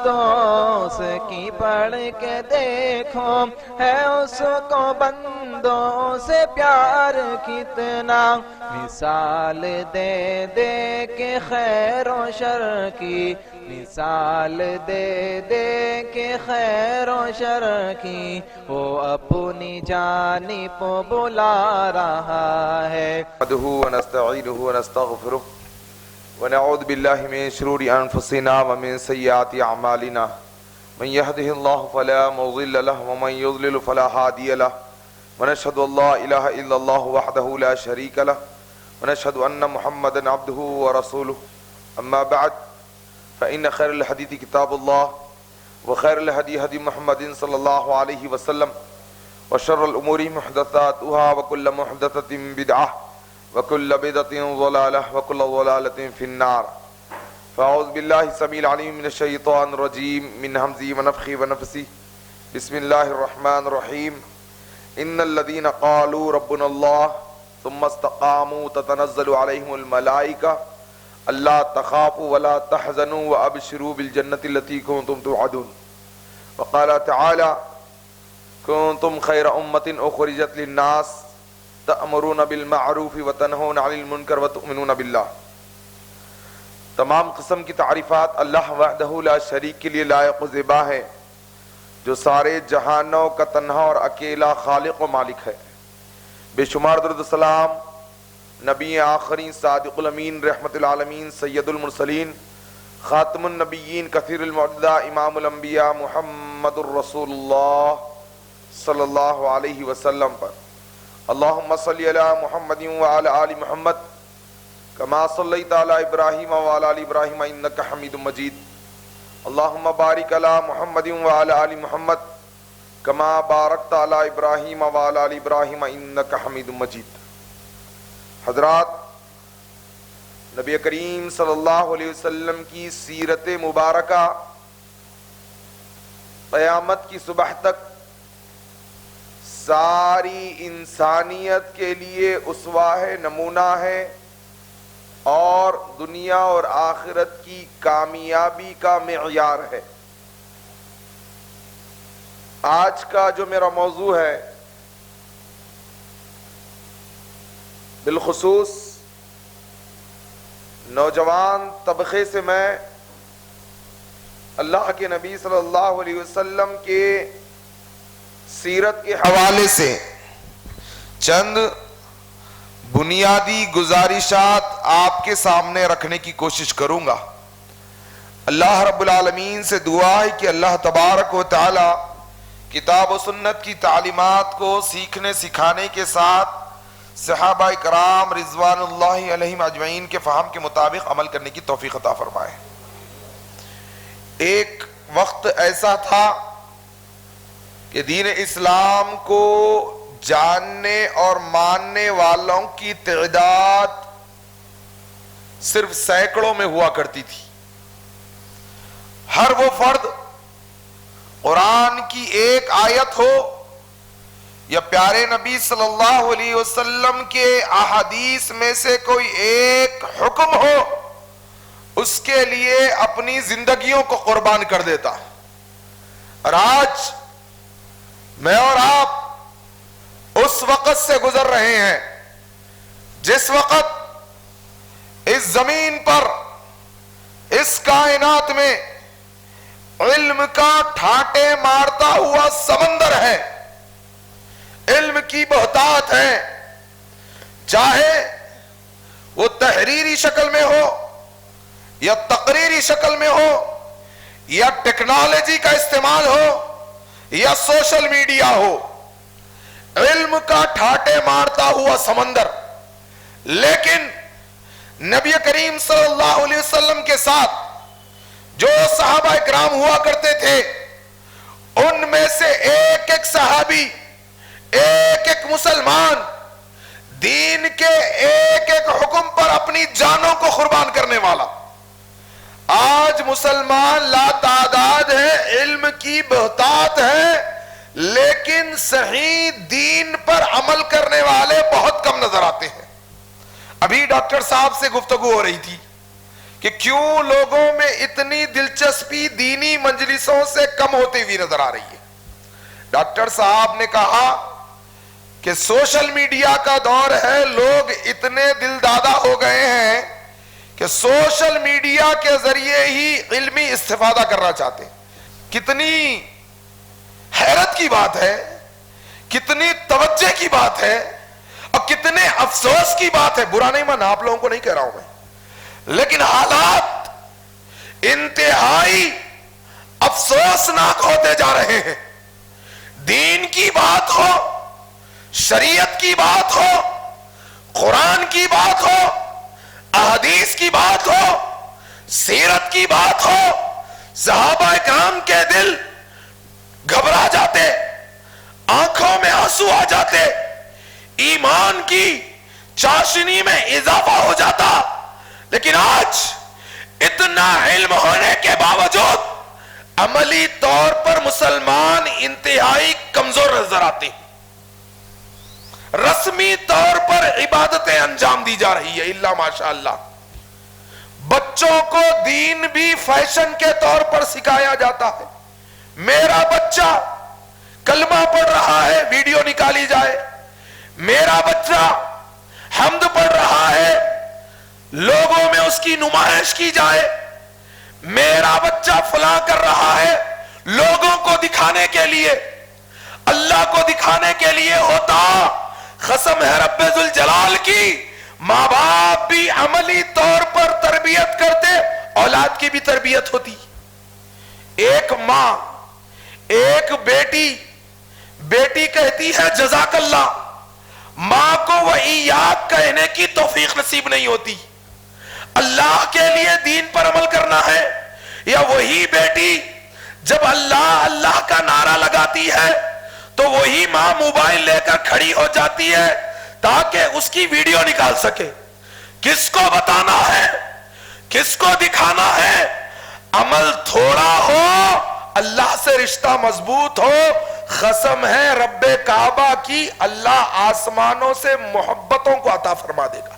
دوست کی پڑھ کے دیکھو ہے اس کو بندوں سے پیار کتنا، مثال دے دے کے خیر و شر کی، مثال دے دے کے خیر و شر کی، وہ اپنی جانب بلا رہا ہے۔ نحمده ونستعینه ونستغفره ونعوذ بالله من شرور انفسنا ومن سیئات اعمالنا، من يهده الله فلا مضل له ومن يضلل فلا هادي له، ونشهد ان لا اله الا الله وحده لا شريك له، ونشهد ان محمدا عبده ورسوله، اما بعد فان خير الحديث كتاب الله وخير الهدي هدي محمد صلى الله عليه وسلم، وشر الامور محدثاتها وكل محدثة بدعة وكل بدعة ضلالة وكل ضلالة في النار، فأعوذ بالله السميع العليم من الشيطان الرجيم من همزه ونفخه ونفثه، بسم الله الرحمن الرحيم، إن الذين قالوا ربنا الله ثم استقاموا تتنزل عليهم الملائكة ألا تخافوا ولا تحزنوا وأبشروا بالجنة التي كنتم توعدون، وقال تعالى كنتم خير أمة أخرجت للناس تأمرون بالمعروف وتنہون عن المنکر وتؤمنون باللہ۔ تمام قسم کی تعریفات اللہ وحدہ لا شریک کے لیے لائق و زیبا ہے، جو سارے جہانوں کا تنہا اور اکیلا خالق و مالک ہے۔ بے شمار درود و سلام نبی آخری صادق الامین رحمت العالمین سید المرسلین خاتم النبیین کثیر المعجزہ امام الانبیاء محمد الرسول اللہ صلی اللہ علیہ وسلم پر۔ اللہم صلی علی محمد وعلی آل محمد کما صلیت علی ابراہیم وعلی آل ابراہیم انکا حمید مجید، اللہم بارک علی محمد وعلی آل محمد کما بارکت علی ابراہیم وعلی آل ابراہیم انکا حمید مجید۔ حضرات، نبی کریم صلی اللہ علیہ وسلم کی سیرت مبارکہ قیامت کی صبح تک ساری انسانیت کے لیے اسوہ ہے، نمونہ ہے، اور دنیا اور آخرت کی کامیابی کا معیار ہے۔ آج کا جو میرا موضوع ہے بالخصوص نوجوان طبقے سے میں اللہ کے نبی صلی اللہ علیہ وسلم کے سیرت کے حوالے سے چند بنیادی گزارشات آپ کے سامنے رکھنے کی کوشش کروں گا۔ اللہ رب العالمین سے دعا ہے کہ اللہ تبارک و تعالی کتاب و سنت کی تعلیمات کو سیکھنے سکھانے کے ساتھ صحابہ کرام رضوان اللہ علیہم اجمعین کے فہم کے مطابق عمل کرنے کی توفیق عطا فرمائے۔ ایک وقت ایسا تھا کہ دین اسلام کو جاننے اور ماننے والوں کی تعداد صرف سینکڑوں میں ہوا کرتی تھی۔ ہر وہ فرد قرآن کی ایک آیت ہو یا پیارے نبی صلی اللہ علیہ وسلم کے احادیث میں سے کوئی ایک حکم ہو، اس کے لیے اپنی زندگیوں کو قربان کر دیتا۔ اور آج میں اور آپ اس وقت سے گزر رہے ہیں جس وقت اس زمین پر، اس کائنات میں علم کا ٹھاٹے مارتا ہوا سمندر ہے، علم کی بہتات ہے، چاہے وہ تحریری شکل میں ہو یا تقریری شکل میں ہو یا ٹیکنالوجی کا استعمال ہو یا سوشل میڈیا ہو، علم کا ٹھاٹے مارتا ہوا سمندر۔ لیکن نبی کریم صلی اللہ علیہ وسلم کے ساتھ جو صحابہ کرام ہوا کرتے تھے، ان میں سے ایک ایک صحابی، ایک ایک مسلمان دین کے ایک ایک حکم پر اپنی جانوں کو قربان کرنے والا۔ آج مسلمان لا تعداد ہے، علم کی بہتات ہے، لیکن صحیح دین پر عمل کرنے والے بہت کم نظر آتے ہیں۔ ابھی ڈاکٹر صاحب سے گفتگو ہو رہی تھی کہ کیوں لوگوں میں اتنی دلچسپی دینی مجلسوں سے کم ہوتی ہوئی نظر آ رہی ہے. ڈاکٹر صاحب نے کہا کہ سوشل میڈیا کا دور ہے، لوگ اتنے دل دادا ہو گئے ہیں کہ سوشل میڈیا کے ذریعے ہی علمی استفادہ کرنا چاہتے ہیں. کتنی حیرت کی بات ہے، کتنی توجہ کی بات ہے، اور کتنے افسوس کی بات ہے. برا نہیں مانا، آپ لوگوں کو نہیں کہہ رہا ہوں میں، لیکن حالات انتہائی افسوسناک ہوتے جا رہے ہیں. دین کی بات ہو، شریعت کی بات ہو، قرآن کی بات ہو، احادیث کی بات ہو، سیرت کی بات ہو، صحابہ کرام کے دل گھبرا جاتے، آنکھوں میں آنسو آ جاتے، ایمان کی چاشنی میں اضافہ ہو جاتا. لیکن آج اتنا علم ہونے کے باوجود عملی طور پر مسلمان انتہائی کمزور نظر آتے ہیں. رسمی طور پر عبادتیں انجام دی جا رہی ہے الا ماشاءاللہ. بچوں کو دین بھی فیشن کے طور پر سکھایا جاتا ہے. میرا بچہ کلمہ پڑھ رہا ہے، ویڈیو نکالی جائے. میرا بچہ حمد پڑھ رہا ہے، لوگوں میں اس کی نمائش کی جائے. میرا بچہ فلاں کر رہا ہے، لوگوں کو دکھانے کے لیے، اللہ کو دکھانے کے لیے ہوتا. قسم ہے رب ذوالجلال کی، ماں باپ بھی عملی طور پر تربیت کرتے، اولاد کی بھی تربیت ہوتی. ایک ماں، ایک بیٹی کہتی ہے جزاک اللہ، ماں کو وَإِيَّاكَ کہنے کی توفیق نصیب نہیں ہوتی. اللہ کے لیے دین پر عمل کرنا ہے. یا وہی بیٹی جب اللہ اللہ کا نعرہ لگاتی ہے تو وہی ماں موبائل لے کر کھڑی ہو جاتی ہے تاکہ اس کی ویڈیو نکال سکے. کس کو بتانا ہے، کس کو دکھانا ہے؟ عمل تھوڑا ہو، اللہ سے رشتہ مضبوط ہو، قسم ہے رب کعبہ کی، اللہ آسمانوں سے محبتوں کو عطا فرما دے گا.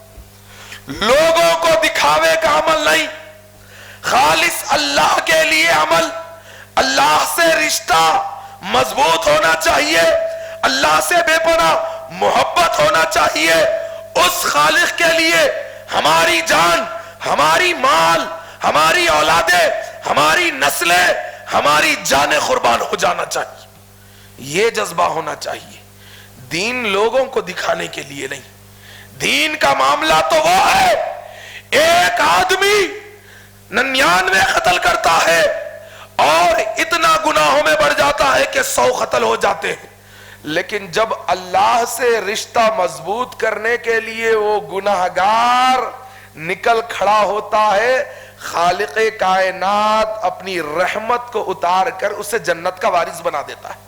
لوگوں کو دکھاوے کا عمل نہیں، خالص اللہ کے لیے عمل. اللہ سے رشتہ مضبوط ہونا چاہیے، اللہ سے بے پناہ محبت ہونا چاہیے. اس خالق کے لیے ہماری جان، ہماری مال، ہماری اولادیں، ہماری نسلیں، ہماری جانیں قربان ہو جانا چاہیے. یہ جذبہ ہونا چاہیے. دین لوگوں کو دکھانے کے لیے نہیں. دین کا معاملہ تو وہ ہے، ایک آدمی 99 قتل کرتا ہے اور اتنا گناہوں میں بڑھ جاتا ہے کہ 100 قتل ہو جاتے ہیں. لیکن جب اللہ سے رشتہ مضبوط کرنے کے لیے وہ گناہگار نکل کھڑا ہوتا ہے، خالق کائنات اپنی رحمت کو اتار کر اسے جنت کا وارث بنا دیتا ہے.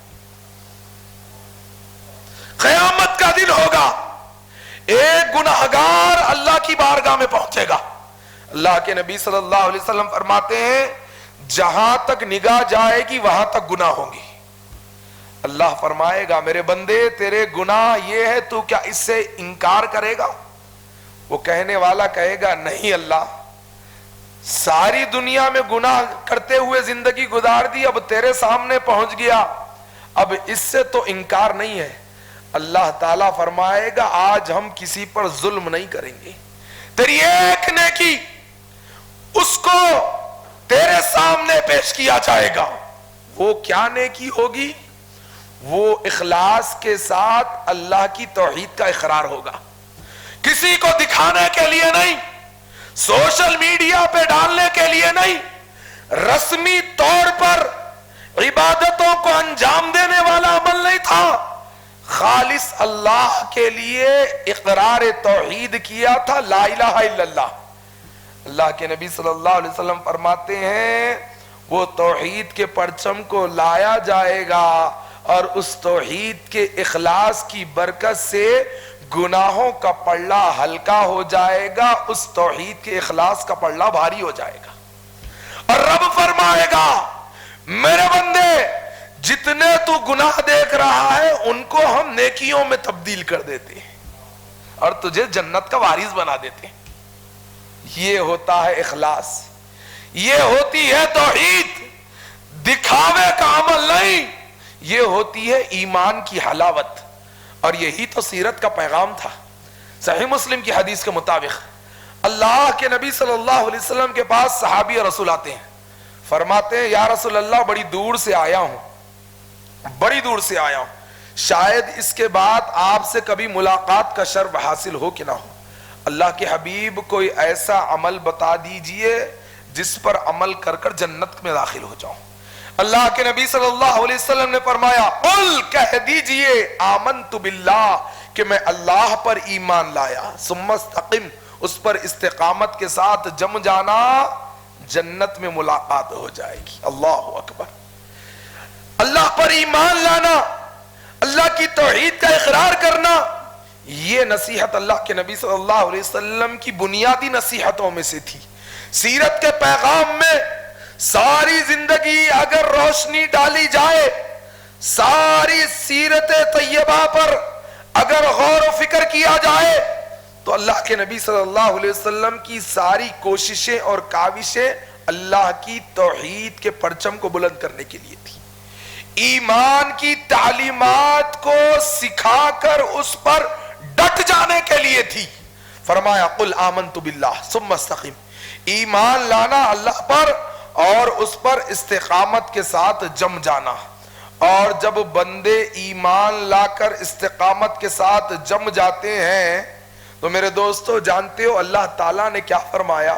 قیامت کا دن ہوگا، ایک گناہگار اللہ کی بارگاہ میں پہنچے گا. اللہ کے نبی صلی اللہ علیہ وسلم فرماتے ہیں جہاں تک نگاہ جائے گی وہاں تک گناہ ہوں گی. اللہ فرمائے گا میرے بندے تیرے گناہ یہ ہے، تو کیا اس سے انکار کرے گا؟ وہ کہنے والا کہے گا نہیں اللہ، ساری دنیا میں گناہ کرتے ہوئے زندگی گزار دی، اب تیرے سامنے پہنچ گیا، اب اس سے تو انکار نہیں ہے. اللہ تعالیٰ فرمائے گا آج ہم کسی پر ظلم نہیں کریں گے. تیری ایک نیکی اس کو تیرے سامنے پیش کیا جائے گا. وہ کیا نیکی ہوگی؟ وہ اخلاص کے ساتھ اللہ کی توحید کا اقرار ہوگا. کسی کو دکھانے کے لیے نہیں، سوشل میڈیا پہ ڈالنے کے لیے نہیں، رسمی طور پر عبادتوں کو انجام دینے والا عمل نہیں تھا. خالص اللہ کے لیے اقرار توحید کیا تھا، لا الہ الا اللہ. اللہ کے نبی صلی اللہ علیہ وسلم فرماتے ہیں وہ توحید کے پرچم کو لایا جائے گا اور اس توحید کے اخلاص کی برکت سے گناہوں کا پلڑا ہلکا ہو جائے گا، اس توحید کے اخلاص کا پلڑا بھاری ہو جائے گا. اور رب فرمائے گا میرے بندے جتنے تو گناہ دیکھ رہا ہے ان کو ہم نیکیوں میں تبدیل کر دیتے ہیں اور تجھے جنت کا وارث بنا دیتے ہیں. یہ ہوتا ہے اخلاص، یہ ہوتی ہے توحید، دکھاوے کا عمل نہیں، یہ ہوتی ہے ایمان کی حلاوت. اور یہی تو سیرت کا پیغام تھا. صحیح مسلم کی حدیث کے مطابق اللہ کے نبی صلی اللہ علیہ وسلم کے پاس صحابی رسول آتے ہیں، فرماتے ہیں یا رسول اللہ بڑی دور سے آیا ہوں، بڑی دور سے آیا ہوں، شاید اس کے بعد آپ سے کبھی ملاقات کا شرف حاصل ہو کہ نہ ہو. اللہ کے حبیب کوئی ایسا عمل بتا دیجئے جس پر عمل کر کر جنت میں داخل ہو جاؤں. اللہ کے نبی صلی اللہ علیہ وسلم نے فرمایا قل کہہ دیجئے آمنت باللہ کہ میں اللہ پر ایمان لایا، ثم استقم اس پر استقامت کے ساتھ جم جانا، جنت میں ملاقات ہو جائے گی. اللہ اکبر. اللہ پر ایمان لانا، اللہ کی توحید کا اقرار کرنا، یہ نصیحت اللہ کے نبی صلی اللہ علیہ وسلم کی بنیادی نصیحتوں میں سے تھی. سیرت کے پیغام میں ساری زندگی اگر روشنی ڈالی جائے، ساری سیرت طیبہ پر اگر غور و فکر کیا جائے تو اللہ کے نبی صلی اللہ علیہ وسلم کی ساری کوششیں اور کاوشیں اللہ کی توحید کے پرچم کو بلند کرنے کے لیے تھی، ایمان کی تعلیمات کو سکھا کر اس پر ڈٹ جانے کے لیے تھی. فرمایا قل آمنت باللہ ثم استقم، ایمان لانا اللہ پر اور اس پر استقامت کے ساتھ جم جانا. اور جب بندے ایمان لا کر استقامت کے ساتھ جم جاتے ہیں تو میرے دوستو جانتے ہو اللہ تعالیٰ نے کیا فرمایا؟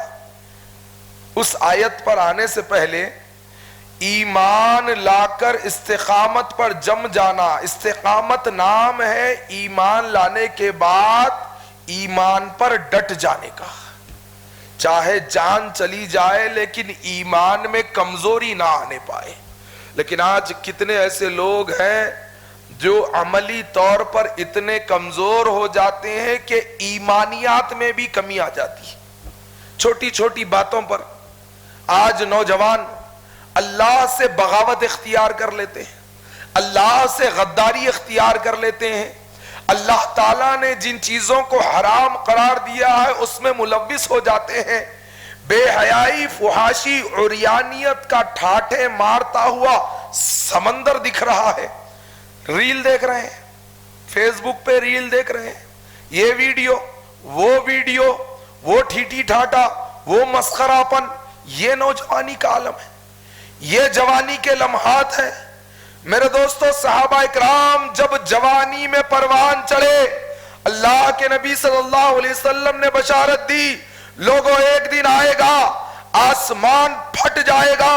اس آیت پر آنے سے پہلے ایمان لا کر استقامت پر جم جانا، استقامت نام ہے ایمان لانے کے بعد ایمان پر ڈٹ جانے کا. چاہے جان چلی جائے لیکن ایمان میں کمزوری نہ آنے پائے. لیکن آج کتنے ایسے لوگ ہیں جو عملی طور پر اتنے کمزور ہو جاتے ہیں کہ ایمانیات میں بھی کمی آ جاتی ہے. چھوٹی چھوٹی باتوں پر آج نوجوان اللہ سے بغاوت اختیار کر لیتے ہیں، اللہ سے غداری اختیار کر لیتے ہیں. اللہ تعالیٰ نے جن چیزوں کو حرام قرار دیا ہے اس میں ملوث ہو جاتے ہیں. بے حیائی، فحاشی، عریانیت کا ٹھاٹھے مارتا ہوا سمندر دکھ رہا ہے. ریل دیکھ رہے ہیں، فیس بک پہ ریل دیکھ رہے ہیں، یہ ویڈیو، وہ ٹھیٹھی ٹھاٹا، وہ مسخرہ پن، یہ نوجوانی کا عالم ہے، یہ جوانی کے لمحات ہیں. میرے دوستو صحابہ اکرام جب جوانی میں پروان چڑھے، اللہ کے نبی صلی اللہ علیہ وسلم نے بشارت دی لوگوں ایک دن آئے گا آسمان پھٹ جائے گا،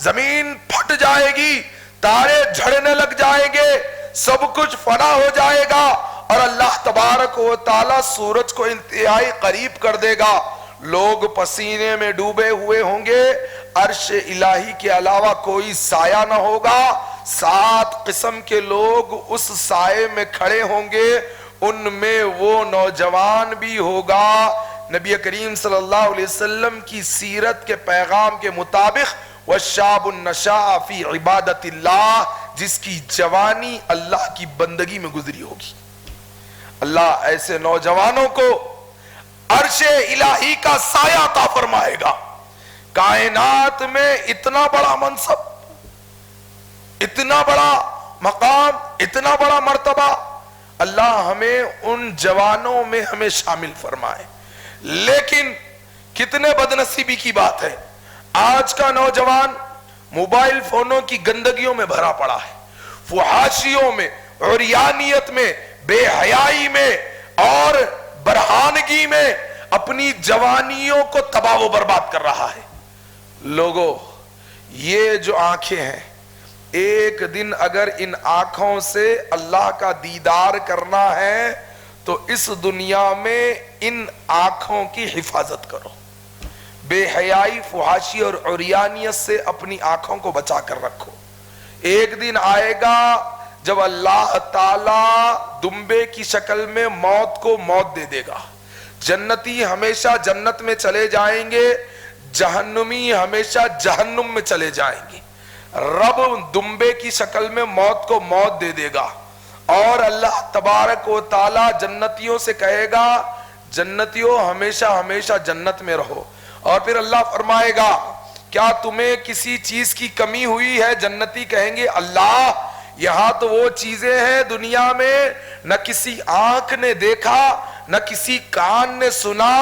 زمین پھٹ جائے گی، تارے جھڑنے لگ جائیں گے، سب کچھ فنا ہو جائے گا اور اللہ تبارک و تعالی سورج کو انتہائی قریب کر دے گا. لوگ پسینے میں ڈوبے ہوئے ہوں گے، عرش الہی کے علاوہ کوئی سایہ نہ ہوگا، 7 قسم کے لوگ اس سائے میں کھڑے ہوں گے، ان میں وہ نوجوان بھی ہوگا. نبی کریم صلی اللہ علیہ وسلم کی سیرت کے پیغام کے مطابق وَالشَّابُ النَّشَاءَ فِي عِبَادَةِ اللَّهِ، جس کی جوانی اللہ کی بندگی میں گزری ہوگی. اللہ ایسے نوجوانوں کو عرش الہی کا سایہ عطا فرمائے گا. کائنات میں اتنا بڑا منصب، اتنا بڑا مقام، اتنا بڑا مرتبہ، اللہ ہمیں ان جوانوں میں ہمیں شامل فرمائے. لیکن کتنے بدنصیبی کی بات ہے، آج کا نوجوان موبائل فونوں کی گندگیوں میں بھرا پڑا ہے، فحاشیوں میں، عریانیت میں، بے حیائی میں اور برہانگی میں اپنی جوانیوں کو تباہ و برباد کر رہا ہے. لوگوں یہ جو آنکھیں ہیں، ایک دن اگر ان آنکھوں سے اللہ کا دیدار کرنا ہے تو اس دنیا میں ان آنکھوں کی حفاظت کرو. بے حیائی، فحاشی اور عریانیت سے اپنی آنکھوں کو بچا کر رکھو. ایک دن آئے گا جب اللہ تعالی دمبے کی شکل میں موت کو موت دے دے گا. جنتی ہمیشہ جنت میں چلے جائیں گے، جہنمی ہمیشہ جہنم میں چلے جائیں گے. رب دمبے کی شکل میں موت کو موت دے دے گا اور اللہ تبارک و تعالی جنتیوں سے کہے گا جنتیوں ہمیشہ ہمیشہ جنت میں رہو. اور پھر اللہ فرمائے گا کیا تمہیں کسی چیز کی کمی ہوئی ہے؟ جنتی کہیں گے اللہ یہاں تو وہ چیزیں ہیں دنیا میں نہ کسی آنکھ نے دیکھا, نہ کسی کان نے سنا,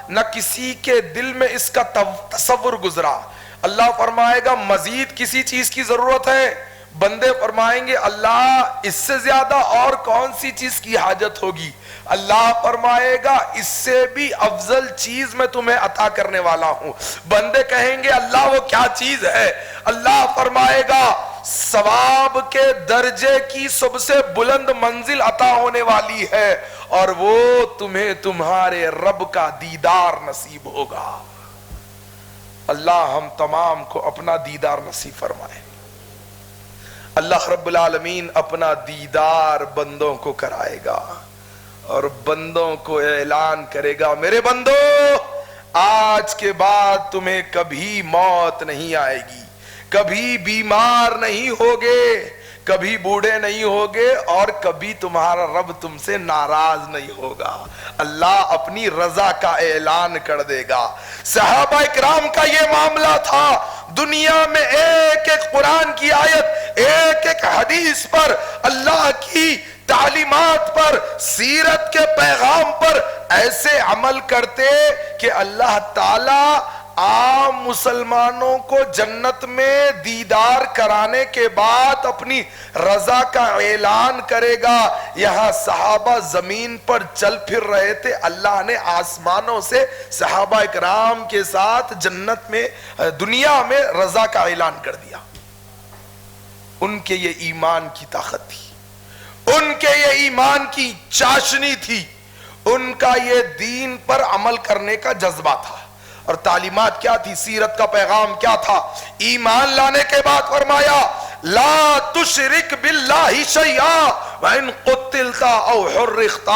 نہ کسی کے دل میں اس کا تصور گزرا. اللہ فرمائے گا مزید کسی چیز کی ضرورت ہے؟ بندے فرمائیں گے اللہ اس سے زیادہ اور کون سی چیز کی حاجت ہوگی؟ اللہ فرمائے گا اس سے بھی افضل چیز میں تمہیں عطا کرنے والا ہوں. بندے کہیں گے اللہ وہ کیا چیز ہے؟ اللہ فرمائے گا ثواب کے درجے کی سب سے بلند منزل عطا ہونے والی ہے, اور وہ تمہیں تمہارے رب کا دیدار نصیب ہوگا. اللہ ہم تمام کو اپنا دیدار نصیب فرمائے. اللہ رب العالمین اپنا دیدار بندوں کو کرائے گا اور بندوں کو اعلان کرے گا میرے بندو آج کے بعد تمہیں کبھی موت نہیں آئے گی, کبھی بیمار نہیں ہوگے, کبھی بوڑھے نہیں ہوگے, اور کبھی تمہارا رب تم سے ناراض نہیں ہوگا. اللہ اپنی رضا کا اعلان کر دے گا. صحابہ کرام کا یہ معاملہ تھا. دنیا میں ایک ایک قرآن کی آیت, ایک ایک حدیث پر, اللہ کی تعلیمات پر, سیرت کے پیغام پر ایسے عمل کرتے کہ اللہ تعالی عام مسلمانوں کو جنت میں دیدار کرانے کے بعد اپنی رضا کا اعلان کرے گا. یہاں صحابہ زمین پر چل پھر رہے تھے, اللہ نے آسمانوں سے صحابہ اکرام کے ساتھ جنت میں دنیا میں رضا کا اعلان کر دیا. ان کے یہ ایمان کی طاقت تھی, ان کے یہ ایمان کی چاشنی تھی, ان کا یہ دین پر عمل کرنے کا جذبہ تھا. اور تعلیمات کیا تھی, سیرت کا پیغام کیا تھا؟ ایمان لانے کے بعد فرمایا لا تشرک باللہ شیئا وَإِن قُتِلْتَ أَوْ حُرِّقْتَ,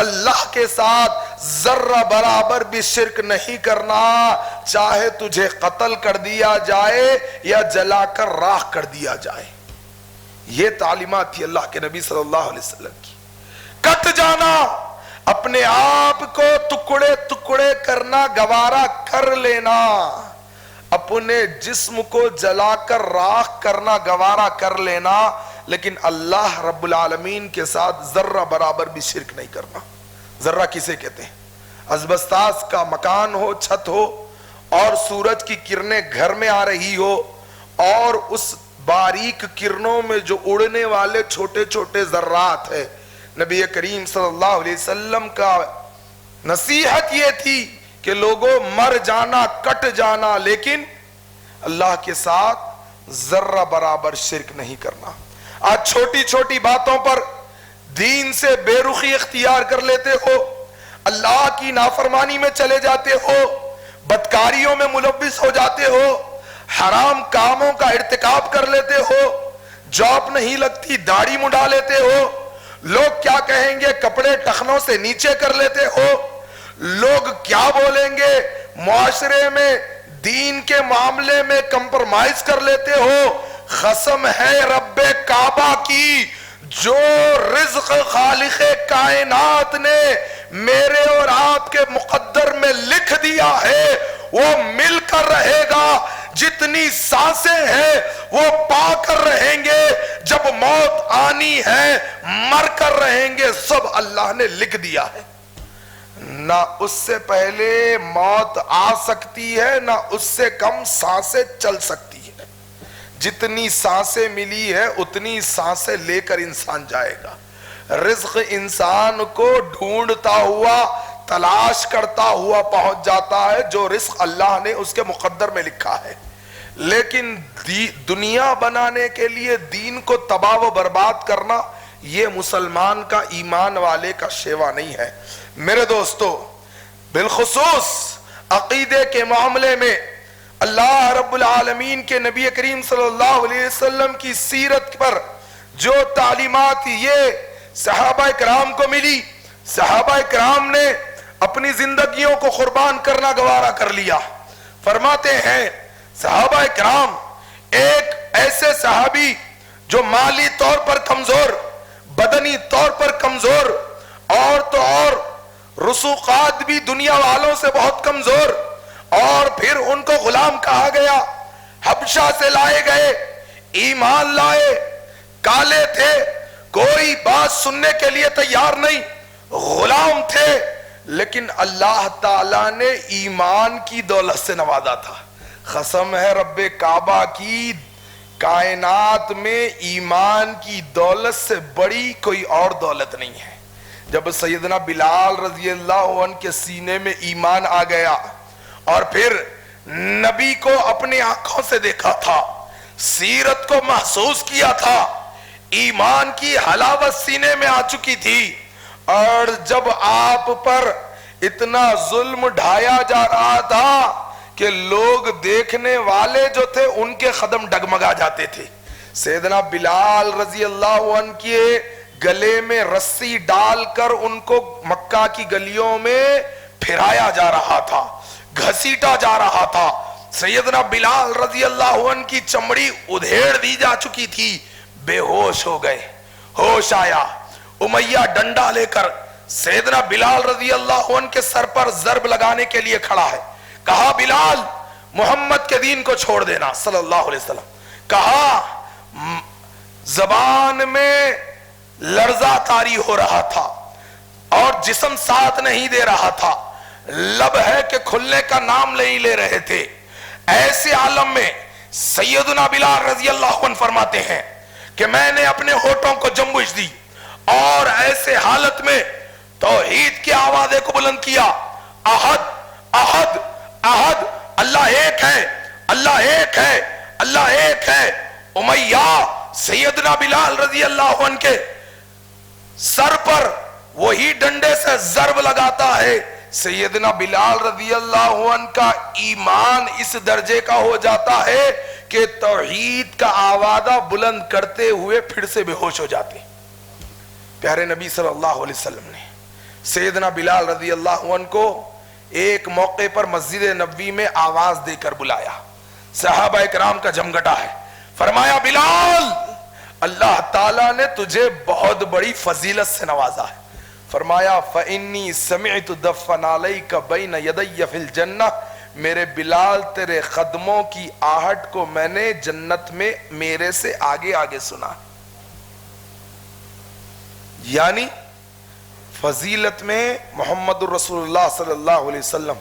اللہ کے ساتھ ذرہ برابر بھی شرک نہیں کرنا, چاہے تجھے قتل کر دیا جائے یا جلا کر راکھ کر دیا جائے. یہ تعلیمات تھی اللہ کے نبی صلی اللہ علیہ وسلم کی. کٹ جانا, اپنے آپ کو ٹکڑے ٹکڑے کرنا گوارا کر لینا, اپنے جسم کو جلا کر راکھ کرنا گوارا کر لینا, لیکن اللہ رب العالمین کے ساتھ ذرہ برابر بھی شرک نہیں کرنا. ذرہ کسے کہتے ہیں؟ اسبستاس کا مکان ہو, چھت ہو, اور سورج کی کرنیں گھر میں آ رہی ہو, اور اس باریک کرنوں میں جو اڑنے والے چھوٹے چھوٹے ذرات ہیں. نبی کریم صلی اللہ علیہ وسلم کا نصیحت یہ تھی کہ لوگوں مر جانا, کٹ جانا, لیکن اللہ کے ساتھ ذرہ برابر شرک نہیں کرنا. آج چھوٹی چھوٹی باتوں پر دین سے بے رخی اختیار کر لیتے ہو, اللہ کی نافرمانی میں چلے جاتے ہو, بدکاریوں میں ملوث ہو جاتے ہو, حرام کاموں کا ارتکاب کر لیتے ہو, جاب نہیں لگتی داڑھی مڈا لیتے ہو, لوگ کیا کہیں گے کپڑے ٹخنوں سے نیچے کر لیتے ہو, لوگ کیا بولیں گے معاشرے میں دین کے معاملے میں کمپرمائز کر لیتے ہو. قسم ہے رب کعبہ کی جو رزق خالق کائنات نے میرے اور آپ کے مقدر میں لکھ دیا ہے وہ مل کر رہے گا. جتنی سانسیں ہیں وہ پا کر رہیں گے, جب موت آنی ہے مر کر رہیں گے, سب اللہ نے لکھ دیا ہے. نہ اس سے پہلے موت آ سکتی ہے, نہ اس سے کم سانسیں چل سکتی ہے. جتنی سانسیں ملی ہے اتنی سانسیں لے کر انسان جائے گا. رزق انسان کو ڈھونڈتا ہوا, تلاش کرتا ہوا پہنچ جاتا ہے جو رزق اللہ نے اس کے مقدر میں لکھا ہے. لیکن دنیا بنانے کے لیے دین کو تباہ و برباد کرنا یہ مسلمان کا, ایمان والے کا شیوا نہیں ہے. میرے دوستو, بالخصوص عقیدے کے معاملے میں اللہ رب العالمین کے نبی کریم صلی اللہ علیہ وسلم کی سیرت پر جو تعلیمات یہ صحابہ کرام کو ملی, صحابہ کرام نے اپنی زندگیوں کو قربان کرنا گوارا کر لیا. فرماتے ہیں صحابہ کرام, ایک ایسے صحابی جو مالی طور پر کمزور, بدنی طور پر کمزور, اور تو اور رسوخات بھی دنیا والوں سے بہت کمزور، اور پھر ان کو غلام کہا گیا، حبشہ سے لائے گئے، ایمان لائے، کالے تھے، کوئی بات سننے کے لیے تیار نہیں، غلام تھے، لیکن اللہ تعالیٰ نے ایمان کی دولت سے نوازا تھا۔ قسم ہے رب کعبہ کی، کائنات میں ایمان کی دولت سے بڑی کوئی اور دولت نہیں ہے۔ جب سیدنا بلال رضی اللہ عنہ کے سینے میں ایمان آ گیا اور پھر نبی کو اپنی آنکھوں سے دیکھا تھا، سیرت کو محسوس کیا تھا، ایمان کی حلاوت سینے میں آ چکی تھی، اور جب آپ پر اتنا ظلم ڈھایا جا رہا تھا کہ لوگ دیکھنے والے جو تھے ان کے قدم ڈگمگا جاتے تھے، سیدنا بلال رضی اللہ عنہ کے گلے میں رسی ڈال کر ان کو مکہ کی گلیوں میں پھرایا جا رہا تھا، گھسیٹا جا رہا تھا، سیدنا بلال رضی اللہ عنہ کی چمڑی ادھیڑ دی جا چکی تھی، بے ہوش ہو گئے، ہوش آیا، امیہ ڈنڈا لے کر سیدنا بلال رضی اللہ عنہ کے سر پر ضرب لگانے کے لیے کھڑا ہے، کہا بلال محمد کے دین کو چھوڑ دینا صلی اللہ علیہ وسلم، کہا زبان میں لرزہ طاری ہو رہا تھا اور جسم ساتھ نہیں دے رہا تھا، لب ہے کہ کھلنے کا نام نہیں لے رہے تھے، ایسے عالم میں سیدنا بلال رضی اللہ عنہ فرماتے ہیں کہ میں نے اپنے ہونٹوں کو جنبش دی اور ایسے حالت میں توحید کی آوازیں کو بلند کیا، احد احد احد، اللہ ایک ہے، اللہ ایک ہے، اللہ ایک ہے۔ امیہ سیدنا بلال رضی اللہ عنہ کے سر پر وہی ڈنڈے سے ضرب لگاتا ہے، سیدنا بلال رضی اللہ عنہ کا ایمان اس درجے کا ہو جاتا ہے کہ توحید کا آوازہ بلند کرتے ہوئے پھر سے بے ہوش ہو جاتے۔ پیارے نبی صلی اللہ علیہ وسلم نے سیدنا بلال رضی اللہ عنہ کو ایک موقع پر مسجد نبوی میں آواز دے کر بلایا، صحابہ اکرام کا جمگٹا ہے، فرمایا بلال اللہ تعالیٰ نے تجھے بہت بڑی فضیلت سے نوازا ہے، فرمایا فَإِنِّي سَمِعْتُ دَفَّنَ عَلَيْكَ بَيْنَ يَدَيَّ فِي الْجَنَّةِ، میرے بلال تیرے قدموں کی آہٹ کو میں نے جنت میں میرے سے آگے آگے سنا۔ یعنی فضیلت میں محمد الرسول اللہ صلی اللہ علیہ وسلم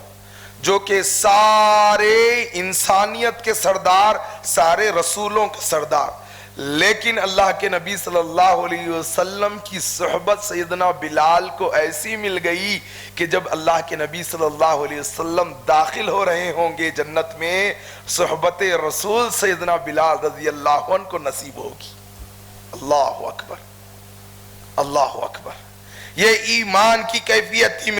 جو کہ سارے انسانیت کے سردار، سارے رسولوں کے سردار، لیکن اللہ کے نبی صلی اللہ علیہ وسلم کی صحبت سیدنا بلال کو ایسی مل گئی کہ جب اللہ کے نبی صلی اللہ علیہ وسلم داخل ہو رہے ہوں گے جنت میں، صحبت رسول سیدنا بلال رضی اللہ عنہ کو نصیب ہوگی۔ اللہ اکبر، اللہ اکبر، یہ ایمان کی کیفیت تھی۔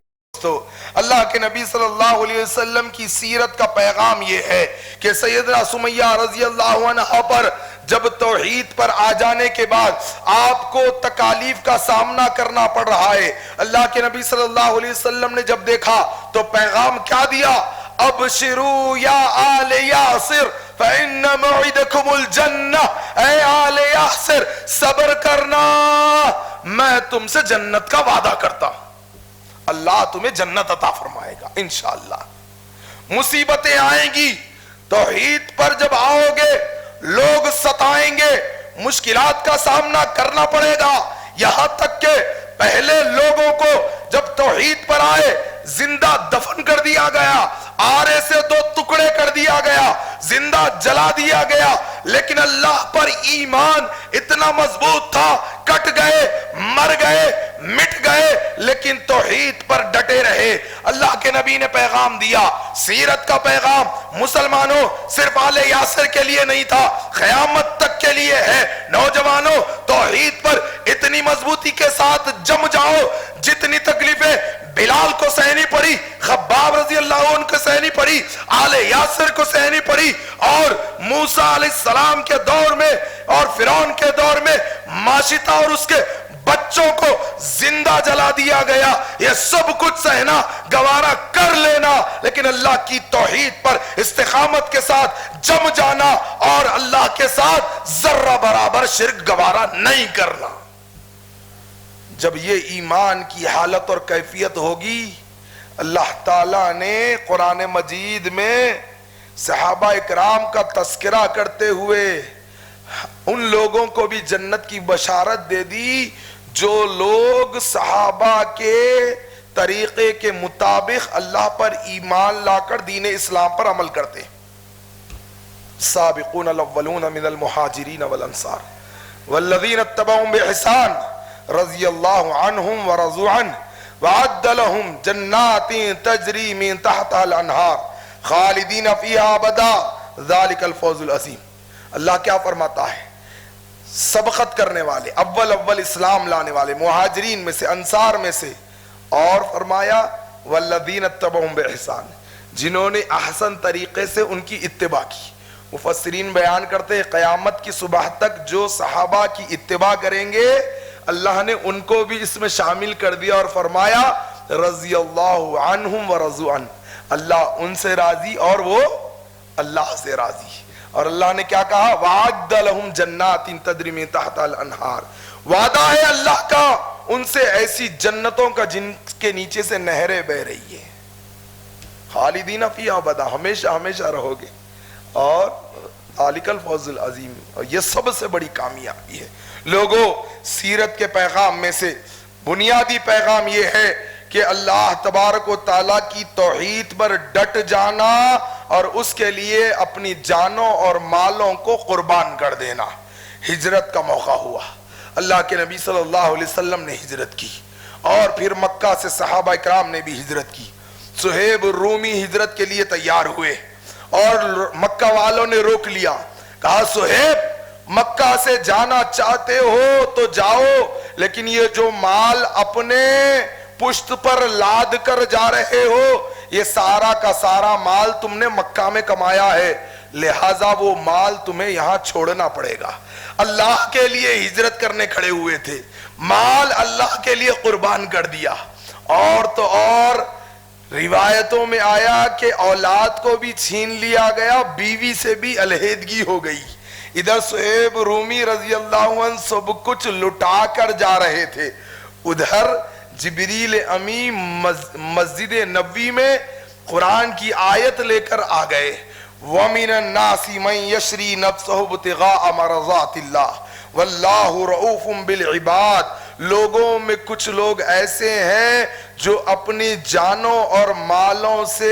اللہ کے نبی صلی اللہ علیہ وسلم کی سیرت کا پیغام یہ ہے کہ سیدنا سمیہ رضی اللہ عنہ پر جب توحید پر آ جانے کے بعد آپ کو تکالیف کا سامنا کرنا پڑ رہا ہے، اللہ کے نبی صلی اللہ علیہ وسلم نے جب دیکھا تو پیغام کیا دیا؟ ابشروا یا آل یاسر فإن موعدکم الجنہ، اے آل یاسر صبر کرنا، میں تم سے جنت کا وعدہ کرتا ہوں، اللہ تمہیں جنت عطا فرمائے گا انشاءاللہ۔ مصیبتیں آئیں گی، توحید پر جب آؤ گے لوگ ستائیں گے، مشکلات کا سامنا کرنا پڑے گا، یہاں تک کہ پہلے لوگوں کو جب توحید پر آئے زندہ دفن کر دیا گیا، آرے سے 2 ٹکڑے کر دیا گیا، زندہ جلا دیا گیا، لیکن اللہ پر ایمان اتنا مضبوط تھا، کٹ گئے، مر گئے، مٹ گئے، لیکن توحید پر ڈٹے رہے۔ اللہ کے نبی نے پیغام دیا، سیرت کا پیغام مسلمانوں صرف آل یاسر کے لیے نہیں تھا، قیامت تک کے لیے ہے۔ نوجوانوں توحید پر اتنی مضبوطی کے ساتھ جم جاؤ، جتنی تکلیفیں بلال کو سہنی پڑی، خباب رضی اللہ عنہ کو سہنی پڑی، آل یاسر کو سہنی پڑی، اور موسیٰ علیہ السلام کے دور میں اور فرعون کے دور میں ماشطہ اور اس کے بچوں کو زندہ جلا دیا گیا، یہ سب کچھ سہنا گوارا کر لینا، لیکن اللہ کی توحید پر استقامت کے ساتھ جم جانا اور اللہ کے ساتھ ذرہ برابر شرک گوارا نہیں کرنا۔ جب یہ ایمان کی حالت اور کیفیت ہوگی، اللہ تعالیٰ نے قرآن مجید میں صحابہ اکرام کا تذکرہ کرتے ہوئے ان لوگوں کو بھی جنت کی بشارت دے دی جو لوگ صحابہ کے طریقے کے مطابق اللہ پر ایمان لا کر دین اسلام پر عمل کرتے. سابقون الاولون من المہاجرین والانصار والذین اتبعوا بإحسان رضی اللہ عنہم ورضوا عنہ وعد لهم جنات تجری من تحتها الانہار خالدین فیہا ابدا ذالک الفوز العظیم. اللہ کیا فرماتا ہے؟ سبقت کرنے والے، اول اسلام لانے والے مہاجرین میں سے، انصار میں سے، اور فرمایا والذین اتبعوا بإحسان، جنہوں نے احسن طریقے سے ان کی اتباع کی. مفسرین بیان کرتے ہیں قیامت کی صبح تک جو صحابہ کی اتباع کریں گے اللہ نے ان کو بھی اس میں شامل کر دیا اور فرمایا رضی اللہ عنہم ورضوا عنہ، اللہ ان سے راضی اور وہ اللہ سے راضی. اور اللہ نے کیا کہا؟ وعد لہم جنات تجری من تحتها الانہار، وعدہ ہے اللہ کا ان سے ایسی جنتوں کا جن کے نیچے سے نہریں بہ رہی ہیں، خالدین فیہا ابدا، ہمیشہ ہمیشہ رہو گے. اور ذالک الفوز العظیم، اور یہ سب سے بڑی کامیابی ہے. لوگوں، سیرت کے پیغام میں سے بنیادی پیغام یہ ہے کہ اللہ تبارک و تعالیٰ کی توحید پر ڈٹ جانا اور اس کے لیے اپنی جانوں اور مالوں کو قربان کر دینا. ہجرت کا موقع ہوا، اللہ کے نبی صلی اللہ علیہ وسلم نے ہجرت کی، اور پھر مکہ سے صحابہ اکرام نے بھی ہجرت کی. صہیب رومی ہجرت کے لیے تیار ہوئے اور مکہ والوں نے روک لیا، کہا صہیب مکہ سے جانا چاہتے ہو تو جاؤ، لیکن یہ جو مال اپنے پشت پر لاد کر جا رہے ہو یہ سارا کا سارا مال تم نے مکہ میں کمایا ہے، لہٰذا وہ مال تمہیں یہاں چھوڑنا پڑے گا. اللہ کے لیے ہجرت کرنے کھڑے ہوئے تھے، مال اللہ کے لیے قربان کر دیا. اور تو اور روایتوں میں آیا کہ اولاد کو بھی چھین لیا گیا، بیوی سے بھی علیحدگی ہو گئی. ادھر صہیب رومی رضی اللہ عنہ سب کچھ لٹا کر جا رہے تھے، ادھر جبریل امی مسجد نبوی میں قرآن کی آیت لے کر آ گئے. وَمِنَ النَّاسِ مَن يَشْرِي نَفْسَهُ ابْتِغَاءَ مَرْضَاتِ اللَّهِ وَاللَّهُ رَءُوفٌ بِالْعِبَادِ. لوگوں میں کچھ لوگ ایسے ہیں جو اپنی جانوں اور مالوں سے،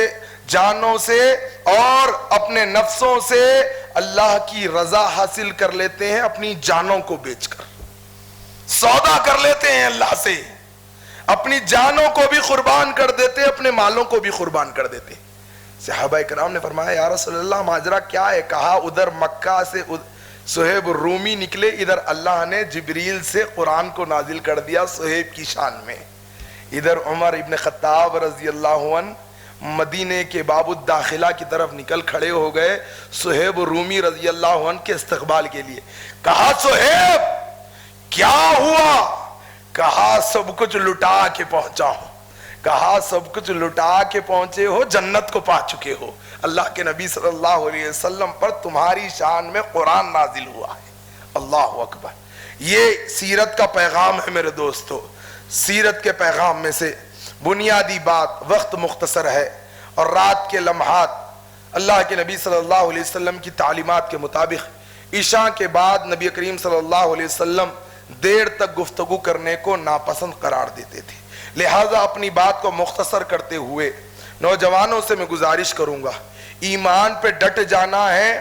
جانوں سے اور اپنے نفسوں سے اللہ کی رضا حاصل کر لیتے ہیں، اپنی جانوں کو بیچ کر سودا کر لیتے ہیں اللہ سے، اپنی جانوں کو بھی قربان کر دیتے، اپنے مالوں کو بھی قربان کر دیتے. صحابہ کرام نے فرمایا یا رسول اللہ ماجرا کیا ہے؟ کہا ادھر مکہ سے صہیب رومی نکلے، ادھر اللہ نے جبریل سے قرآن کو نازل کر دیا صہیب کی شان میں. ادھر عمر ابن خطاب رضی اللہ عنہ مدینے کے باب الداخلہ کی طرف نکل کھڑے ہو گئے صہیب رومی رضی اللہ عنہ کے استقبال کے لیے. کہا صہیب کیا ہوا؟ کہا سب کچھ لٹا کے پہنچا ہوں. کہا سب کچھ لٹا کے پہنچے ہو، جنت کو پا چکے ہو. اللہ کے نبی صلی اللہ علیہ وسلم پر تمہاری شان میں قرآن نازل ہوا ہے. اللہ اکبر. یہ سیرت کا پیغام ہے میرے دوستو. سیرت کے پیغام میں سے بنیادی بات، وقت مختصر ہے اور رات کے لمحات، اللہ کے نبی صلی اللہ علیہ وسلم کی تعلیمات کے مطابق عشاء کے بعد نبی کریم صلی اللہ علیہ وسلم دیر تک گفتگو کرنے کو ناپسند قرار دیتے تھے. لہٰذا اپنی بات کو مختصر کرتے ہوئے نوجوانوں سے میں گزارش کروں گا، ایمان پہ ڈٹ جانا ہے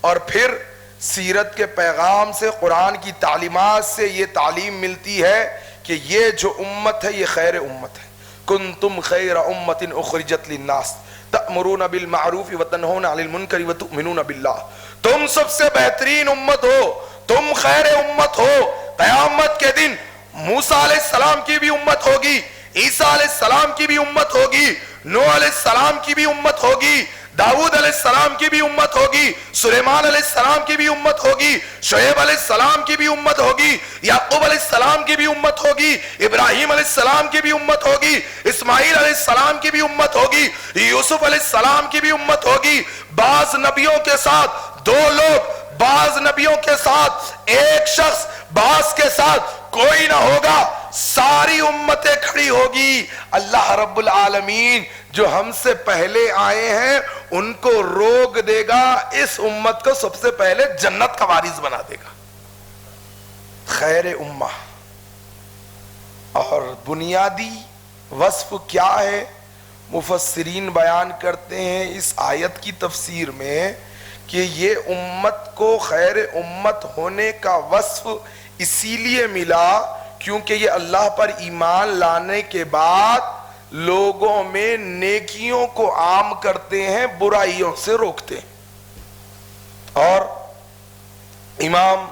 اور پھر سیرت کے پیغام سے، قرآن کی تعلیمات سے یہ تعلیم ملتی ہے کہ یہ جو امت ہے یہ خیر امت ہے. کنتم خیر امت اخرجت للناس تأمرون بالمعروف وتنہون عن المنکر وتؤمنون باللہ. تم سب سے بہترین امت ہو، تم خیر امت ہو. قیامت کے دن موسیٰ علیہ السلام کی بھی امت ہوگی، عیسیٰ علیہ السلام کی بھی امت ہوگی، نوح علیہ السلام کی بھی امت ہوگی، داؤد علیہ السلام کی بھی امت ہوگی، سلیمان علیہ السلام کی بھی امت ہوگی، شعیب علیہ السلام کی بھی امت ہوگی، یعقوب علیہ السلام کی بھی امت ہوگی، ابراہیم علیہ السلام کی بھی امت ہوگی، اسماعیل علیہ السلام کی بھی امت ہوگی، یوسف علیہ السلام کی بھی امت ہوگی. بعض نبیوں کے ساتھ دو لوگ، بعض نبیوں کے ساتھ ایک شخص، بعض کے ساتھ ساتھ کوئی نہ ہوگا، ساری امتیں کھڑی ہوگی، اللہ رب العالمین جو ہم سے پہلے آئے ہیں ان کو روک دے گا، اس امت کو سب سے پہلے جنت کا وارث بنا دے گا۔ خیر امہ اور بنیادی وصف کیا ہے؟ مفسرین بیان کرتے ہیں اس آیت کی تفسیر میں کہ یہ امت کو خیر امت ہونے کا وصف اسی لیے ملا کیونکہ یہ اللہ پر ایمان لانے کے بعد لوگوں میں نیکیوں کو عام کرتے ہیں، برائیوں سے روکتے ہیں۔ اور امام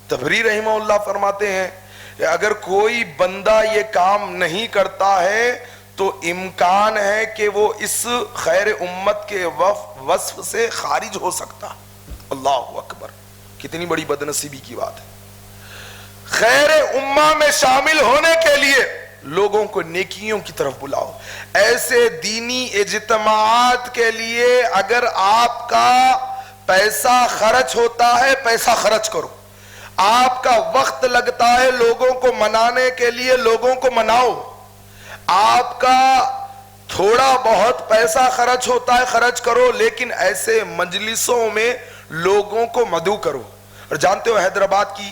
طبری رحمہ اللہ فرماتے ہیں کہ اگر کوئی بندہ یہ کام نہیں کرتا ہے تو امکان ہے کہ وہ اس خیر امت کے وصف سے خارج ہو سکتا۔ اللہ اکبر، کتنی بڑی بدنصیبی کی بات ہے۔ خیر امہ میں شامل ہونے کے لیے لوگوں کو نیکیوں کی طرف بلاؤ۔ ایسے دینی اجتماعات کے لیے اگر آپ کا پیسہ خرچ ہوتا ہے، پیسہ خرچ کرو۔ آپ کا وقت لگتا ہے لوگوں کو منانے کے لیے، لوگوں کو مناؤ۔ آپ کا تھوڑا بہت پیسہ خرچ ہوتا ہے، خرچ کرو، لیکن ایسے مجلسوں میں لوگوں کو مدعو کرو۔ اور جانتے ہو حیدرآباد کی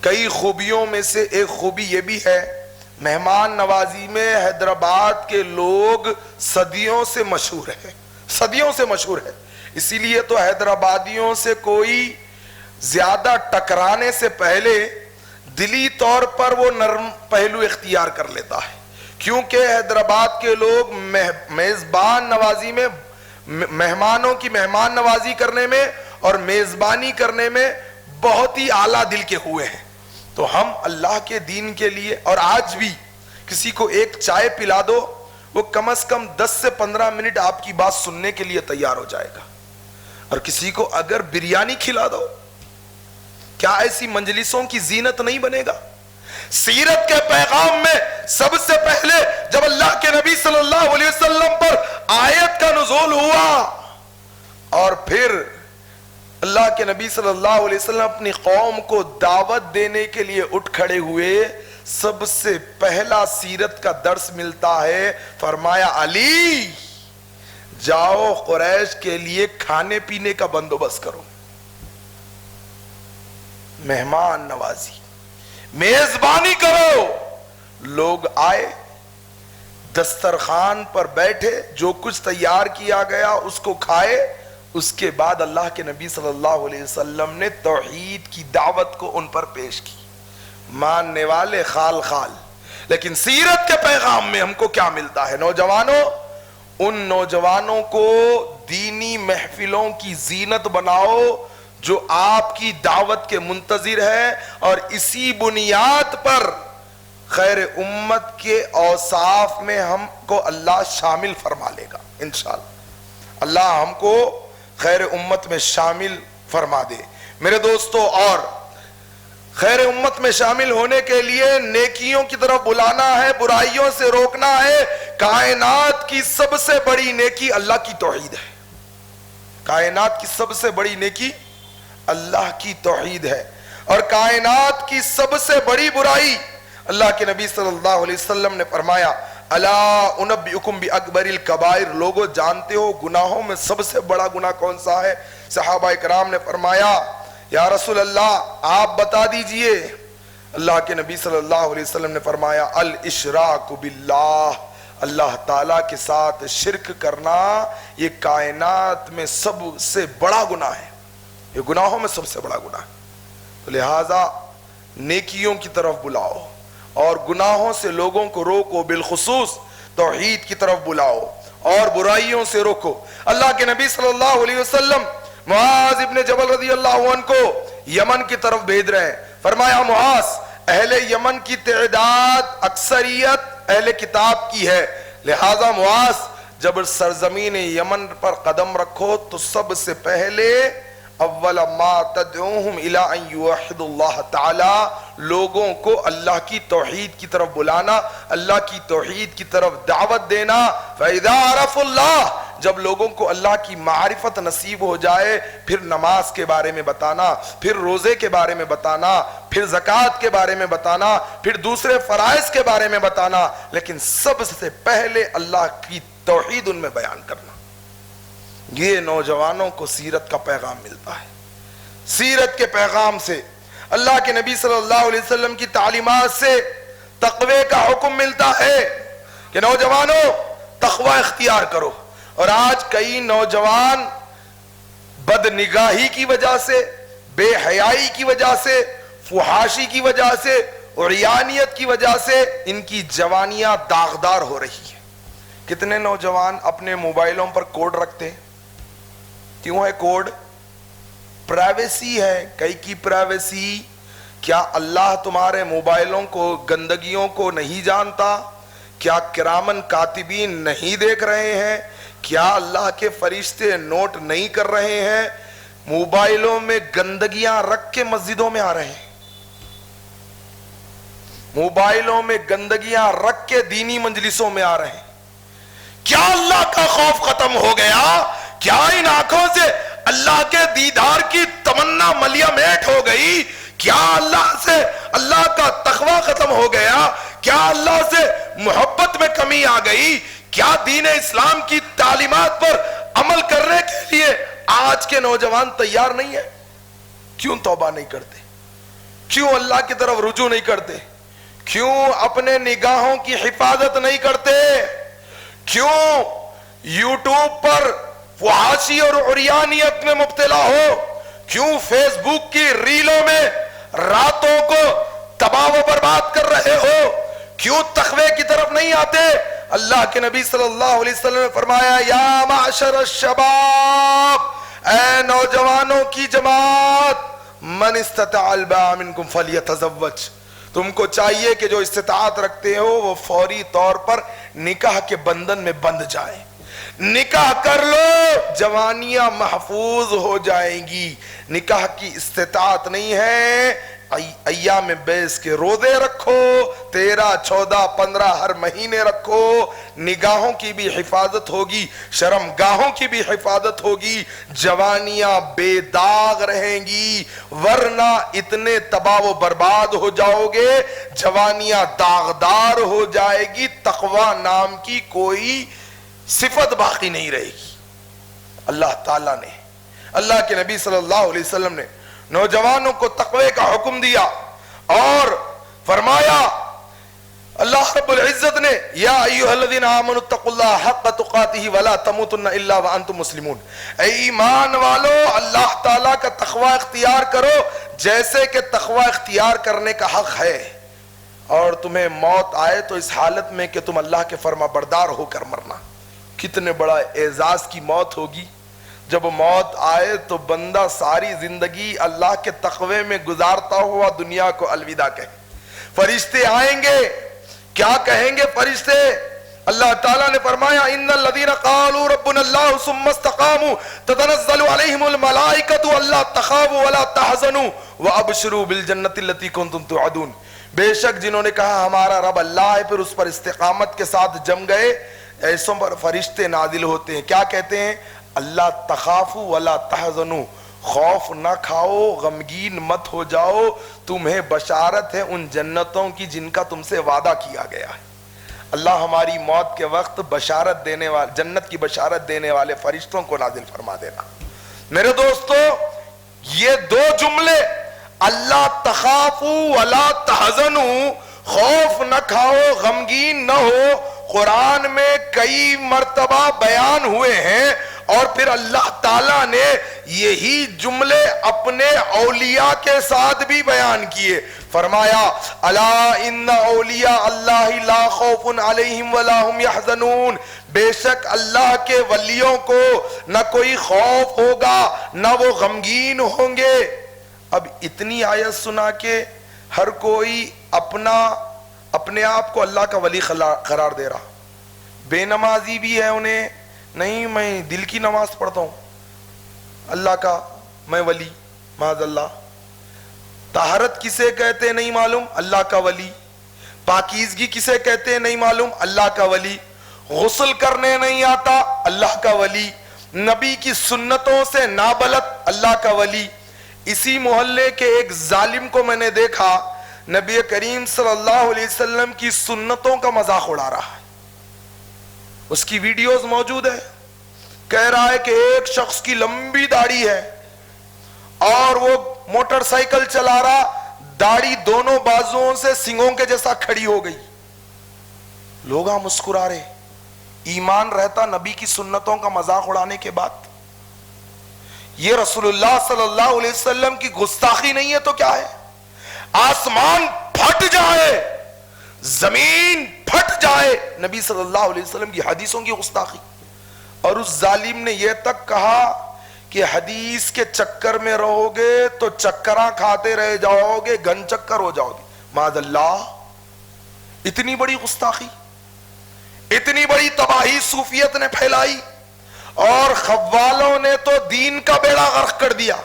کئی خوبیوں میں سے ایک خوبی یہ بھی ہے، مہمان نوازی میں حیدرآباد کے لوگ صدیوں سے مشہور ہے، صدیوں سے مشہور ہے۔ اسی لیے تو حیدرآبادیوں سے کوئی زیادہ ٹکرانے سے پہلے دلی طور پر وہ نرم پہلو اختیار کر لیتا ہے، کیونکہ حیدرآباد کے لوگ میزبان نوازی میں، مہمانوں کی مہمان نوازی کرنے میں اور میزبانی کرنے میں بہت ہی اعلیٰ دل کے ہوئے ہیں۔ تو ہم اللہ کے دین کے لیے، اور آج بھی کسی کو ایک چائے پلا دو، وہ کم از کم 10 سے 15 منٹ آپ کی بات سننے کے لیے تیار ہو جائے گا۔ اور کسی کو اگر بریانی کھلا دو، کیا ایسی مجلسوں کی زینت نہیں بنے گا؟ سیرت کے پیغام میں سب سے پہلے جب اللہ کے نبی صلی اللہ علیہ وسلم پر آیت کا نزول ہوا اور پھر اللہ کے نبی صلی اللہ علیہ وسلم اپنی قوم کو دعوت دینے کے لیے اٹھ کھڑے ہوئے، سب سے پہلا سیرت کا درس ملتا ہے، فرمایا علی جاؤ قریش کے لیے کھانے پینے کا بندوبست کرو۔ مہمان نوازی، میزبانی کرو۔ لوگ آئے، دسترخوان پر بیٹھے، جو کچھ تیار کیا گیا اس کو کھائے۔ اس کے بعد اللہ کے نبی صلی اللہ علیہ وسلم نے توحید کی دعوت کو ان پر پیش کی۔ ماننے والے خال خال۔ لیکن سیرت کے پیغام میں ہم کو کیا ملتا ہے؟ نوجوانوں، ان نوجوانوں کو دینی محفلوں کی زینت بناؤ جو آپ کی دعوت کے منتظر ہے، اور اسی بنیاد پر خیر امت کے اوصاف میں ہم کو اللہ شامل فرما لے گا انشاءاللہ۔ اللہ ہم کو خیر امت میں شامل فرما دے۔ میرے دوستو، اور خیر امت میں شامل ہونے کے لیے نیکیوں کی طرف بلانا ہے، برائیوں سے روکنا ہے۔ کائنات کی سب سے بڑی نیکی اللہ کی توحید ہے۔ کائنات کی سب سے بڑی نیکی اللہ کی توحید ہے، اور کائنات کی سب سے بڑی برائی، اللہ کے نبی صلی اللہ علیہ وسلم نے فرمایا الا انبئکم باکبر الکبائر، لوگوں جانتے ہو گناہوں میں سب سے بڑا گناہ کون سا ہے؟ صحابہ کرام نے فرمایا یا رسول اللہ آپ بتا دیجئے۔ اللہ کے نبی صلی اللہ علیہ وسلم نے فرمایا الاشراک باللہ، اللہ تعالیٰ کے ساتھ شرک کرنا یہ کائنات میں سب سے بڑا گناہ ہے، یہ گناہوں میں سب سے بڑا گناہ ہے۔ تو لہٰذا نیکیوں کی طرف بلاؤ اور گناہوں سے لوگوں کو روکو، بالخصوص توحید کی طرف بلاؤ اور برائیوں سے روکو۔ اللہ کے نبی صلی اللہ علیہ وسلم معاذ ابن جبل رضی اللہ عنہ کو یمن کی طرف بھیج رہے ہیں۔ فرمایا معاذ، اہل یمن کی تعداد اکثریت اہل کتاب کی ہے، لہذا معاذ جب سرزمین یمن پر قدم رکھو تو سب سے پہلے اول ما تدعوہم الی ان یوحدوا اللہ تعالی، لوگوں کو اللہ کی توحید کی طرف بلانا، اللہ کی توحید کی طرف دعوت دینا۔ فَإِذَا عَرَفُوا اللَّهَ، جب لوگوں کو اللہ کی معرفت نصیب ہو جائے پھر نماز کے بارے میں بتانا، پھر روزے کے بارے میں بتانا، پھر زکوٰۃ کے بارے میں بتانا، پھر دوسرے فرائض کے بارے میں بتانا، لیکن سب سے پہلے اللہ کی توحید ان میں بیان کرنا۔ یہ نوجوانوں کو سیرت کا پیغام ملتا ہے۔ سیرت کے پیغام سے، اللہ کے نبی صلی اللہ علیہ وسلم کی تعلیمات سے تقوی کا حکم ملتا ہے کہ نوجوانوں تقوی اختیار کرو۔ اور آج کئی نوجوان بد نگاہی کی وجہ سے، بے حیائی کی وجہ سے، فحاشی کی وجہ سے، عریانیت کی وجہ سے ان کی جوانیاں داغدار ہو رہی ہیں۔ کتنے نوجوان اپنے موبائلوں پر کوڈ رکھتے ہیں؟ کیوں ہے کوڈ؟ پرائیویسی ہے۔ کئی کی پرائیویسی؟ کیا اللہ تمہارے موبائلوں کو گندگیوں کو نہیں جانتا؟ کیا کرامن کاتبین نہیں دیکھ رہے ہیں؟ کیا اللہ کے فرشتے نوٹ نہیں کر رہے ہیں؟ موبائلوں میں گندگیاں رکھ کے مسجدوں میں آ رہے ہیں، موبائلوں میں گندگیاں رکھ کے دینی مجلسوں میں آ رہے ہیں۔ کیا اللہ کا خوف ختم ہو گیا؟ کیا ان آنکھوں سے اللہ کے دیدار کی تمنا ملیا میٹ ہو گئی؟ کیا اللہ سے اللہ کا تقوی ختم ہو گیا؟ کیا اللہ سے محبت میں کمی آ گئی؟ کیا دین اسلام کی تعلیمات پر عمل کرنے کے لیے آج کے نوجوان تیار نہیں ہیں؟ کیوں توبہ نہیں کرتے؟ کیوں اللہ کی طرف رجوع نہیں کرتے؟ کیوں اپنے نگاہوں کی حفاظت نہیں کرتے؟ کیوں یوٹیوب پر فحاشی اور عریانیت میں مبتلا ہو؟ کیوں فیس بک کی ریلوں میں راتوں کو تباہ و برباد کر رہے ہو؟ کیوں تقوی کی طرف نہیں آتے؟ اللہ کے نبی صلی اللہ علیہ وسلم نے فرمایا یا معشر الشباب، اے نوجوانوں کی جماعت، من استطاع الباء منکم فلیتزوج، تم کو چاہیے کہ جو استطاعت رکھتے ہو وہ فوری طور پر نکاح کے بندھن میں بندھ جائے، نکاح کر لو، جوانیاں محفوظ ہو جائیں گی۔ نکاح کی استطاعت نہیں ہے، ایام بیس کے روزے رکھو، 13، 14، 15 ہر مہینے رکھو، نگاہوں کی بھی حفاظت ہوگی، شرم گاہوں کی بھی حفاظت ہوگی، جوانیاں بے داغ رہیں گی، ورنہ اتنے تباہ و برباد ہو جاؤ گے، جوانیاں داغدار ہو جائے گی، تقوی نام کی کوئی صفت باقی نہیں رہے گی۔ اللہ تعالیٰ نے، اللہ کے نبی صلی اللہ علیہ وسلم نے نوجوانوں کو تقوی کا حکم دیا اور فرمایا، اللہ رب العزت نے یا ایھا الذین آمنوا اتقوا اللہ حق تقاتہ ولا تموتن الا وانتم مسلمون، اے ایمان والو اللہ تعالیٰ کا تقوی اختیار کرو جیسے کہ تقوی اختیار کرنے کا حق ہے، اور تمہیں موت آئے تو اس حالت میں کہ تم اللہ کے فرما بردار ہو کر مرنا۔ کتنے بڑا اعزاز کی موت ہوگی جب موت آئے تو بندہ ساری زندگی اللہ کے تقوی میں گزارتا ہوا دنیا کو الوداع کہے۔ فرشتے آئیں گے، کیا کہیں گے فرشتے؟ اللہ تعالیٰ نے فرمایا ان الذین قالوا ربنا اللہ ثم استقاموا تتنزل علیہم الملائکۃ الا تخافوا ولا تحزنوا وابشروا بالجنۃ التی کنتم توعدون، بے شک جنہوں نے کہا ہمارا رب اللہ ہے پھر اس پر استقامت کے ساتھ جم گئے، ایسوں پر فرشتے نازل ہوتے ہیں، کیا کہتے ہیں؟ اللہ تخافوا ولا تحزنوا، خوف نہ کھاؤ، غمگین مت ہو جاؤ، تمہیں بشارت ہے ان جنتوں کی جن کا تم سے وعدہ کیا گیا ہے۔ اللہ ہماری موت کے وقت بشارت دینے والے، جنت کی بشارت دینے والے فرشتوں کو نازل فرما دینا۔ میرے دوستو، یہ دو جملے اللہ تخافوا ولا تحزنوا، خوف نہ کھاؤ، غمگین نہ ہو، قرآن میں کئی مرتبہ بیان ہوئے ہیں، اور پھر اللہ تعالیٰ نے یہی جملے اپنے اولیاء کے ساتھ بھی بیان کیے۔ فرمایا الا ان اولیاء اللہ لا خوف علیہم ولا هم يحزنون، بے شک اللہ کے ولیوں کو نہ کوئی خوف ہوگا نہ وہ غمگین ہوں گے۔ اب اتنی آیت سنا کے ہر کوئی اپنے آپ کو اللہ کا ولی قرار دے رہا، بے نمازی بھی ہے انہیں نہیں میں دل کی نماز پڑھتا ہوں، اللہ کا میں ولی، معاذ اللہ۔ طہارت کسے کہتے نہیں معلوم، اللہ کا ولی۔ پاکیزگی کسے کہتے نہیں معلوم، اللہ کا ولی۔ غسل کرنے نہیں آتا اللہ کا ولی، نبی کی سنتوں سے نابلد اللہ کا ولی۔ اسی محلے کے ایک ظالم کو میں نے دیکھا نبی کریم صلی اللہ علیہ وسلم کی سنتوں کا مذاق اڑا رہا ہے، اس کی ویڈیوز موجود ہے، کہہ رہا ہے کہ ایک شخص کی لمبی داڑھی ہے اور وہ موٹر سائیکل چلا رہا، داڑھی دونوں بازوؤں سے سنگوں کے جیسا کھڑی ہو گئی، لوگ مسکرا رہے۔ ایمان رہتا نبی کی سنتوں کا مذاق اڑانے کے بعد؟ یہ رسول اللہ صلی اللہ علیہ وسلم کی گستاخی نہیں ہے تو کیا ہے؟ آسمان پھٹ جائے، زمین پھٹ جائے، نبی صلی اللہ علیہ وسلم کی حدیثوں کی گستاخی۔ اور اس ظالم نے یہ تک کہا کہ حدیث کے چکر میں رہو گے تو چکراں کھاتے رہ جاؤ گے، گن چکر ہو جاؤ گے۔ معاذ اللہ، اتنی بڑی گستاخی، اتنی بڑی تباہی صوفیت نے پھیلائی، اور خوالوں نے تو دین کا بیڑا غرق کر دیا۔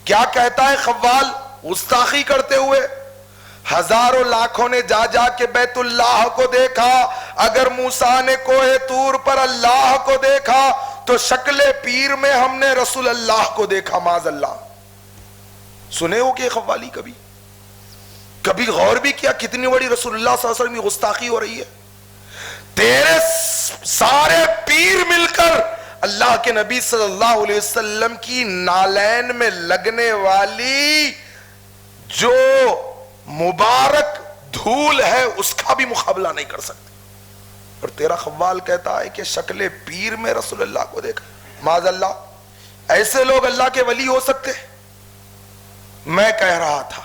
کیا کہتا ہے خوال گستاخی کرتے ہوئے؟ ہزاروں لاکھوں نے جا جا کے بیت اللہ کو دیکھا، اگر موسیٰ نے کوہ طور پر اللہ کو دیکھا تو شکل پیر میں ہم نے رسول اللہ کو دیکھا۔ معاذ اللہ، سنے ہو کہ خوالی کبھی غور بھی کیا کتنی بڑی رسول اللہ صلی اللہ علیہ وسلم کی گستاخی ہو رہی ہے؟ تیرے سارے پیر مل کر اللہ کے نبی صلی اللہ علیہ وسلم کی نالین میں لگنے والی جو مبارک دھول ہے اس کا بھی مقابلہ نہیں کر سکتے، اور تیرا خوال کہتا ہے کہ شکل پیر میں رسول اللہ کو دیکھا۔ معاذ اللہ، ایسے لوگ اللہ کے ولی ہو سکتے؟ میں کہہ رہا تھا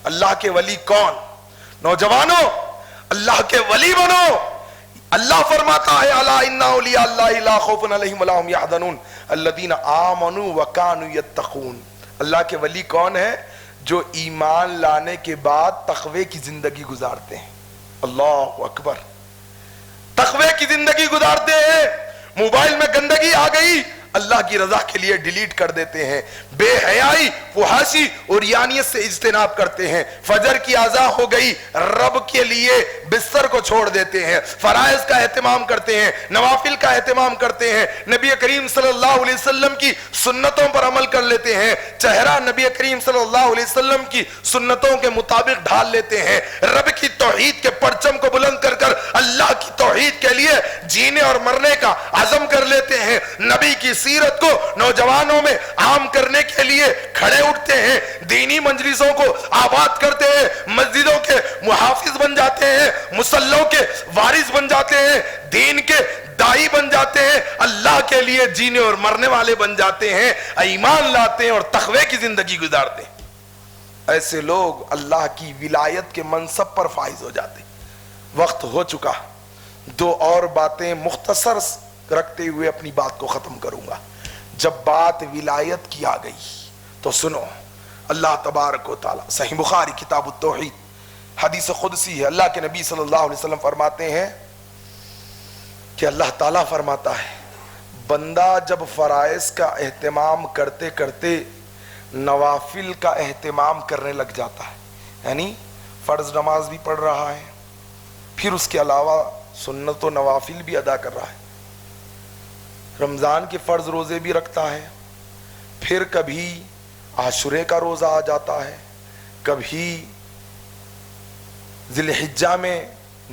اللہ کے ولی کون؟ نوجوانوں، اللہ کے ولی بنو۔ اللہ فرماتا ہے الا ان اولیاء اللہ لا خوف علیہم ولا هم يحزنون الذین آمنوا وكانوا يتقون۔ اللہ کے ولی کون ہے؟ جو ایمان لانے کے بعد تقوی کی زندگی گزارتے ہیں۔ اللہ اکبر، تقوی کی زندگی گزارتے ہیں۔ موبائل میں گندگی آ گئی، اللہ کی رضا کے لیے ڈیلیٹ کر دیتے ہیں، بے حیائی، فحاشی اور یانیت سے اجتناب کرتے ہیں، فجر کی اذان ہو گئی رب کے لیے بستر کو چھوڑ دیتے ہیں، فرائض کا اہتمام کرتے ہیں، نوافل کا اہتمام کرتے ہیں، نبی کریم صلی اللہ علیہ وسلم کی سنتوں پر عمل کر لیتے ہیں، چہرہ نبی کریم صلی اللہ علیہ وسلم کی سنتوں کے مطابق ڈھال لیتے ہیں، رب کی توحید کے پرچم کو بلند کر کر اللہ کی توحید کے لیے جینے اور مرنے کا عزم کر لیتے ہیں، نبی کی سیرت کو نوجوانوں میں عام کرنے کے لیے کھڑے اٹھتے ہیں، دینی مجلسوں کو آباد کرتے ہیں، مسجدوں کے محافظ بن جاتے ہیں، مصلوں کے وارث بن جاتے ہیں، دین کے دائی بن جاتے ہیں، اللہ کے لیے جینے اور مرنے والے بن جاتے ہیں، ایمان لاتے ہیں اور تقوی کی زندگی گزارتے ہیں۔ ایسے لوگ اللہ کی ولایت کے منصب پر فائز ہو جاتے ہیں۔ وقت ہو چکا، دو اور باتیں مختصر رکھتے ہوئے اپنی بات کو ختم کروں گا۔ جب بات ولایت کی آ گئی تو سنو، اللہ تبارک و تعالی، صحیح بخاری کتاب التوحید، حدیث قدسی ہے، اللہ کے نبی صلی اللہ علیہ وسلم فرماتے ہیں کہ اللہ تعالیٰ فرماتا ہے بندہ جب فرائض کا اہتمام کرتے کرتے نوافل کا اہتمام کرنے لگ جاتا ہے، یعنی فرض نماز بھی پڑھ رہا ہے، پھر اس کے علاوہ سنت و نوافل بھی ادا کر رہا ہے، رمضان کے فرض روزے بھی رکھتا ہے، پھر کبھی عاشورے کا روزہ آ جاتا ہے، کبھی ذی الحجہ میں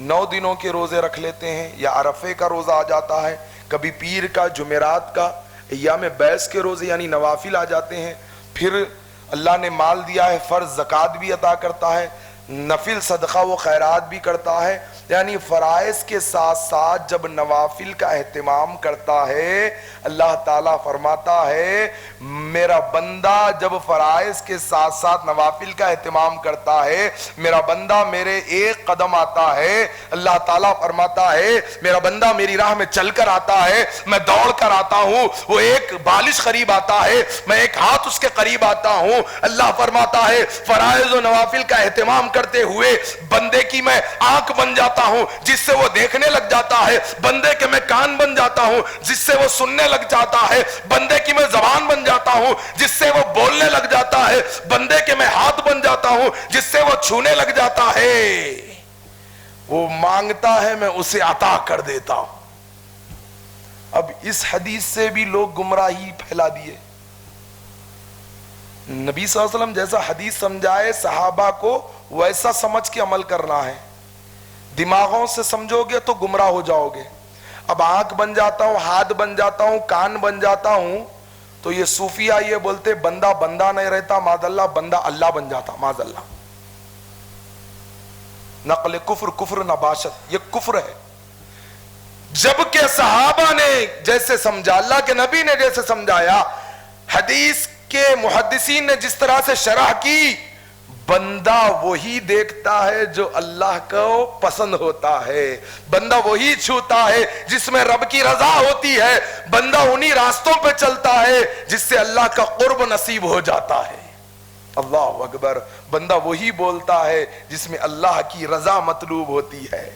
9 دنوں کے روزے رکھ لیتے ہیں، یا عرفے کا روزہ آ جاتا ہے، کبھی پیر کا، جمعرات کا، ایام بیس کے روزے یعنی نوافل آ جاتے ہیں، پھر اللہ نے مال دیا ہے فرض زکوٰۃ بھی ادا کرتا ہے، نفل صدقہ و خیرات بھی کرتا ہے، یعنی فرائض کے ساتھ ساتھ جب نوافل کا اہتمام کرتا ہے، اللہ تعالیٰ فرماتا ہے میرا بندہ جب فرائض کے ساتھ ساتھ نوافل کا اہتمام کرتا ہے، میرا بندہ میرے ایک قدم آتا ہے، اللہ تعالیٰ فرماتا ہے میرا بندہ میری راہ میں چل کر آتا ہے، میں دوڑ کر آتا ہوں، وہ ایک بالش قریب آتا ہے، میں ایک ہاتھ اس کے قریب آتا ہوں، اللہ فرماتا ہے فرائض و نوافل کا اہتمام کرتے ہوئے بندے کی میں آنکھ بن جاتا ہوں جس سے وہ دیکھنے لگ جاتا ہے، بندے کے میں کان بن جاتا ہوں جس سے وہ سننے لگ جاتا ہے، بندے کی میں زبان بن جاتا ہوں جس سے وہ بولنے لگ جاتا ہے، بندے کے میں ہاتھ بن جاتا ہوں جس سے وہ چھونے لگ جاتا ہے، وہ مانگتا ہے میں اسے عطا کر دیتا ہوں۔ اب اس حدیث سے بھی لوگ گمراہی پھیلا دیے. نبی صلی اللہ علیہ وسلم جیسا حدیث سمجھائے صحابہ کو ویسا سمجھ کے عمل کرنا ہے. دماغوں سے سمجھو گے تو گمراہ ہو جاؤ گے. اب آنکھ بن جاتا ہوں، ہاتھ بن جاتا ہوں، کان بن جاتا ہوں، تو یہ صوفیہ یہ بولتے بندہ بندہ نہیں رہتا، معاذ اللہ بندہ اللہ بن جاتا، معاذ اللہ. نقل کفر کفر نباشت، یہ کفر ہے. جبکہ صحابہ نے جیسے سمجھا، اللہ کے نبی نے جیسے سمجھایا، حدیث کے محدثین نے جس طرح سے شرح کی، بندہ وہی دیکھتا ہے جو اللہ کو پسند ہوتا ہے، بندہ وہی چھوتا ہے جس میں رب کی رضا ہوتی ہے، بندہ انہی راستوں پہ چلتا ہے جس سے اللہ کا قرب نصیب ہو جاتا ہے. اللہ اکبر. بندہ وہی بولتا ہے جس میں اللہ کی رضا مطلوب ہوتی ہے،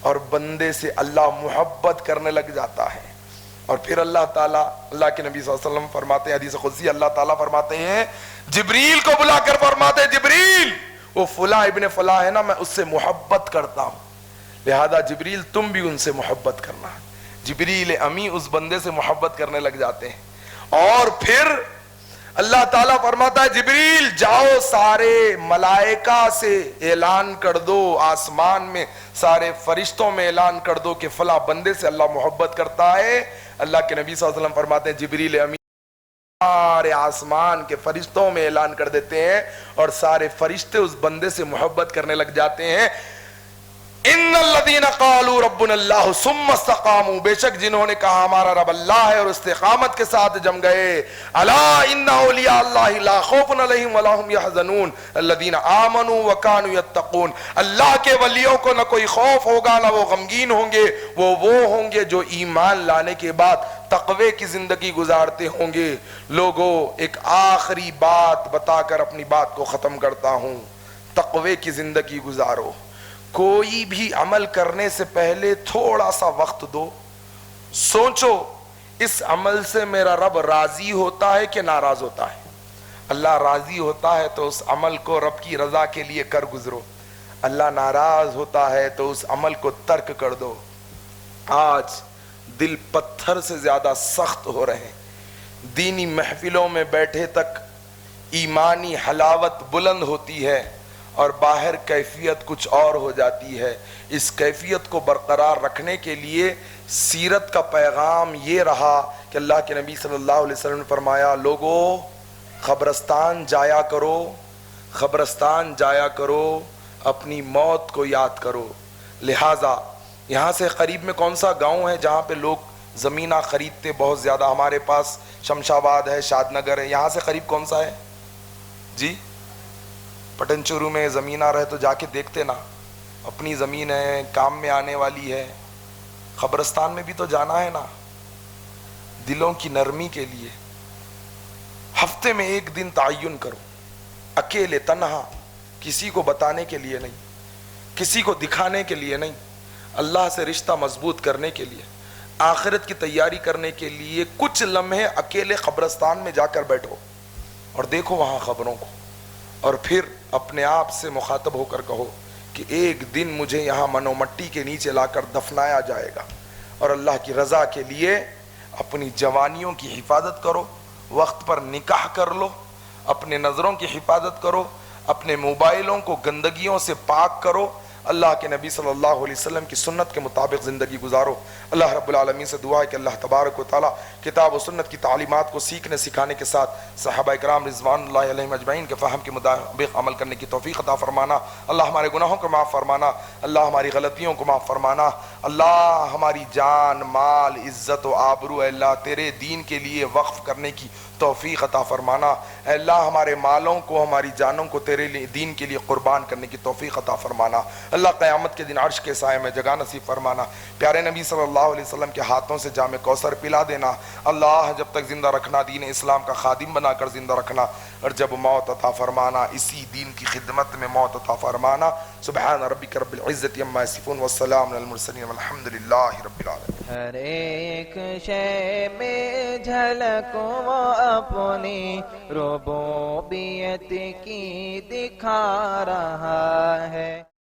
اور بندے سے اللہ محبت کرنے لگ جاتا ہے. اور پھر اللہ تعالیٰ، اللہ کے نبی صلی اللہ علیہ وسلم فرماتے ہیں حدیث قدسی، اللہ تعالیٰ فرماتے ہیں جبریل کو بلا کر فرماتے ہیں جبریل وہ فلاں ابن فلاں ہے نا، میں اس سے محبت کرتا ہوں، لہذا جبریل تم بھی ان سے محبت کرنا. جبریل امی اس بندے سے محبت کرنے لگ جاتے ہیں. اور پھر اللہ تعالیٰ فرماتا ہے جبریل جاؤ سارے ملائکہ سے اعلان کر دو، آسمان میں سارے فرشتوں میں اعلان کر دو کہ فلاں بندے سے اللہ محبت کرتا ہے. اللہ کے نبی صلی اللہ علیہ وسلم فرماتے ہیں جبریل امی سارے آسمان کے فرشتوں میں اعلان کر دیتے ہیں، اور سارے فرشتے اس بندے سے محبت کرنے لگ جاتے ہیں. ان الذین قالوا ربنا اللہ ثم استقاموا، بے شک جنہوں نے کہا ہمارا رب اللہ ہے اور استقامت کے ساتھ جم گئے. الا ان اولیاء اللہ لا خوف علیہم ولا هم يحزنون الذین آمنوا وكانوا يتقون. اللہ کے ولیوں کو نہ کوئی خوف ہوگا نہ وہ غمگین ہوں گے، وہ ہوں گے جو ایمان لانے کے بعد تقوی کی زندگی گزارتے ہوں گے. لوگوں ایک آخری بات بتا کر اپنی بات کو ختم کرتا ہوں. تقوی کی زندگی گزارو. کوئی بھی عمل کرنے سے پہلے تھوڑا سا وقت دو، سوچو اس عمل سے میرا رب راضی ہوتا ہے کہ ناراض ہوتا ہے. اللہ راضی ہوتا ہے تو اس عمل کو رب کی رضا کے لیے کر گزرو، اللہ ناراض ہوتا ہے تو اس عمل کو ترک کر دو. آج دل پتھر سے زیادہ سخت ہو رہے ہیں. دینی محفلوں میں بیٹھے تک ایمانی حلاوت بلند ہوتی ہے اور باہر کیفیت کچھ اور ہو جاتی ہے. اس کیفیت کو برقرار رکھنے کے لیے سیرت کا پیغام یہ رہا کہ اللہ کے نبی صلی اللہ علیہ وسلم نے فرمایا لوگوں قبرستان جایا کرو، قبرستان جایا کرو، اپنی موت کو یاد کرو. لہٰذا یہاں سے قریب میں کون سا گاؤں ہے جہاں پہ لوگ زمینہ خریدتے بہت زیادہ؟ ہمارے پاس شمشاباد ہے، شاد نگر ہے. یہاں سے قریب کون سا ہے جی؟ پٹن چورو میں زمینہ رہے تو جا کے دیکھتے نا، اپنی زمین ہے، کام میں آنے والی ہے. قبرستان میں بھی تو جانا ہے نا، دلوں کی نرمی کے لیے. ہفتے میں ایک دن تعین کرو، اکیلے تنہا، کسی کو بتانے کے لیے نہیں، کسی کو دکھانے کے لیے نہیں، اللہ سے رشتہ مضبوط کرنے کے لیے، آخرت کی تیاری کرنے کے لیے کچھ لمحے اکیلے قبرستان میں جا کر بیٹھو اور دیکھو وہاں خبروں کو، اور پھر اپنے آپ سے مخاطب ہو کر کہو کہ ایک دن مجھے یہاں منو مٹی کے نیچے لا کر دفنایا جائے گا. اور اللہ کی رضا کے لیے اپنی جوانیوں کی حفاظت کرو، وقت پر نکاح کر لو، اپنے نظروں کی حفاظت کرو، اپنے موبائلوں کو گندگیوں سے پاک کرو، اللہ کے نبی صلی اللہ علیہ وسلم کی سنت کے مطابق زندگی گزارو. اللہ رب العالمین سے دعا ہے کہ اللہ تبارک و تعالیٰ کتاب و سنت کی تعلیمات کو سیکھنے سکھانے کے ساتھ صحابہ کرام رضوان اللہ علیہم اجمعین کے فہم کے مطابق عمل کرنے کی توفیق عطا فرمانا. اللہ ہمارے گناہوں کو معاف فرمانا، اللہ ہماری غلطیوں کو معاف فرمانا. اللہ ہماری جان مال عزت و آبرو اے اللہ تیرے دین کے لیے وقف کرنے کی توفیق عطا فرمانا. اے اللہ ہمارے مالوں کو ہماری جانوں کو تیرے دین کے لیے قربان کرنے کی توفیق عطا فرمانا. اللہ قیامت کے دن عرش کے سائے میں جگہ نصیب فرمانا. پیارے نبی صلی اللہ علیہ وسلم کے ہاتھوں سے جام کوثر پلا دینا. اللہ جب تک زندہ رکھنا، دین اسلام کا خادم بنا کر زندہ رکھنا، اور جب موت عطا فرمانا اسی دین کی خدمت میں موت عطا فرمانا. سبحان ربک رب العزت عما یصفون والسلام علی المرسلین والحمد للہ رب العالمین. ہر ایک شے میں جھلک وہ اپنی ربوبیت کی دکھا رہا ہے.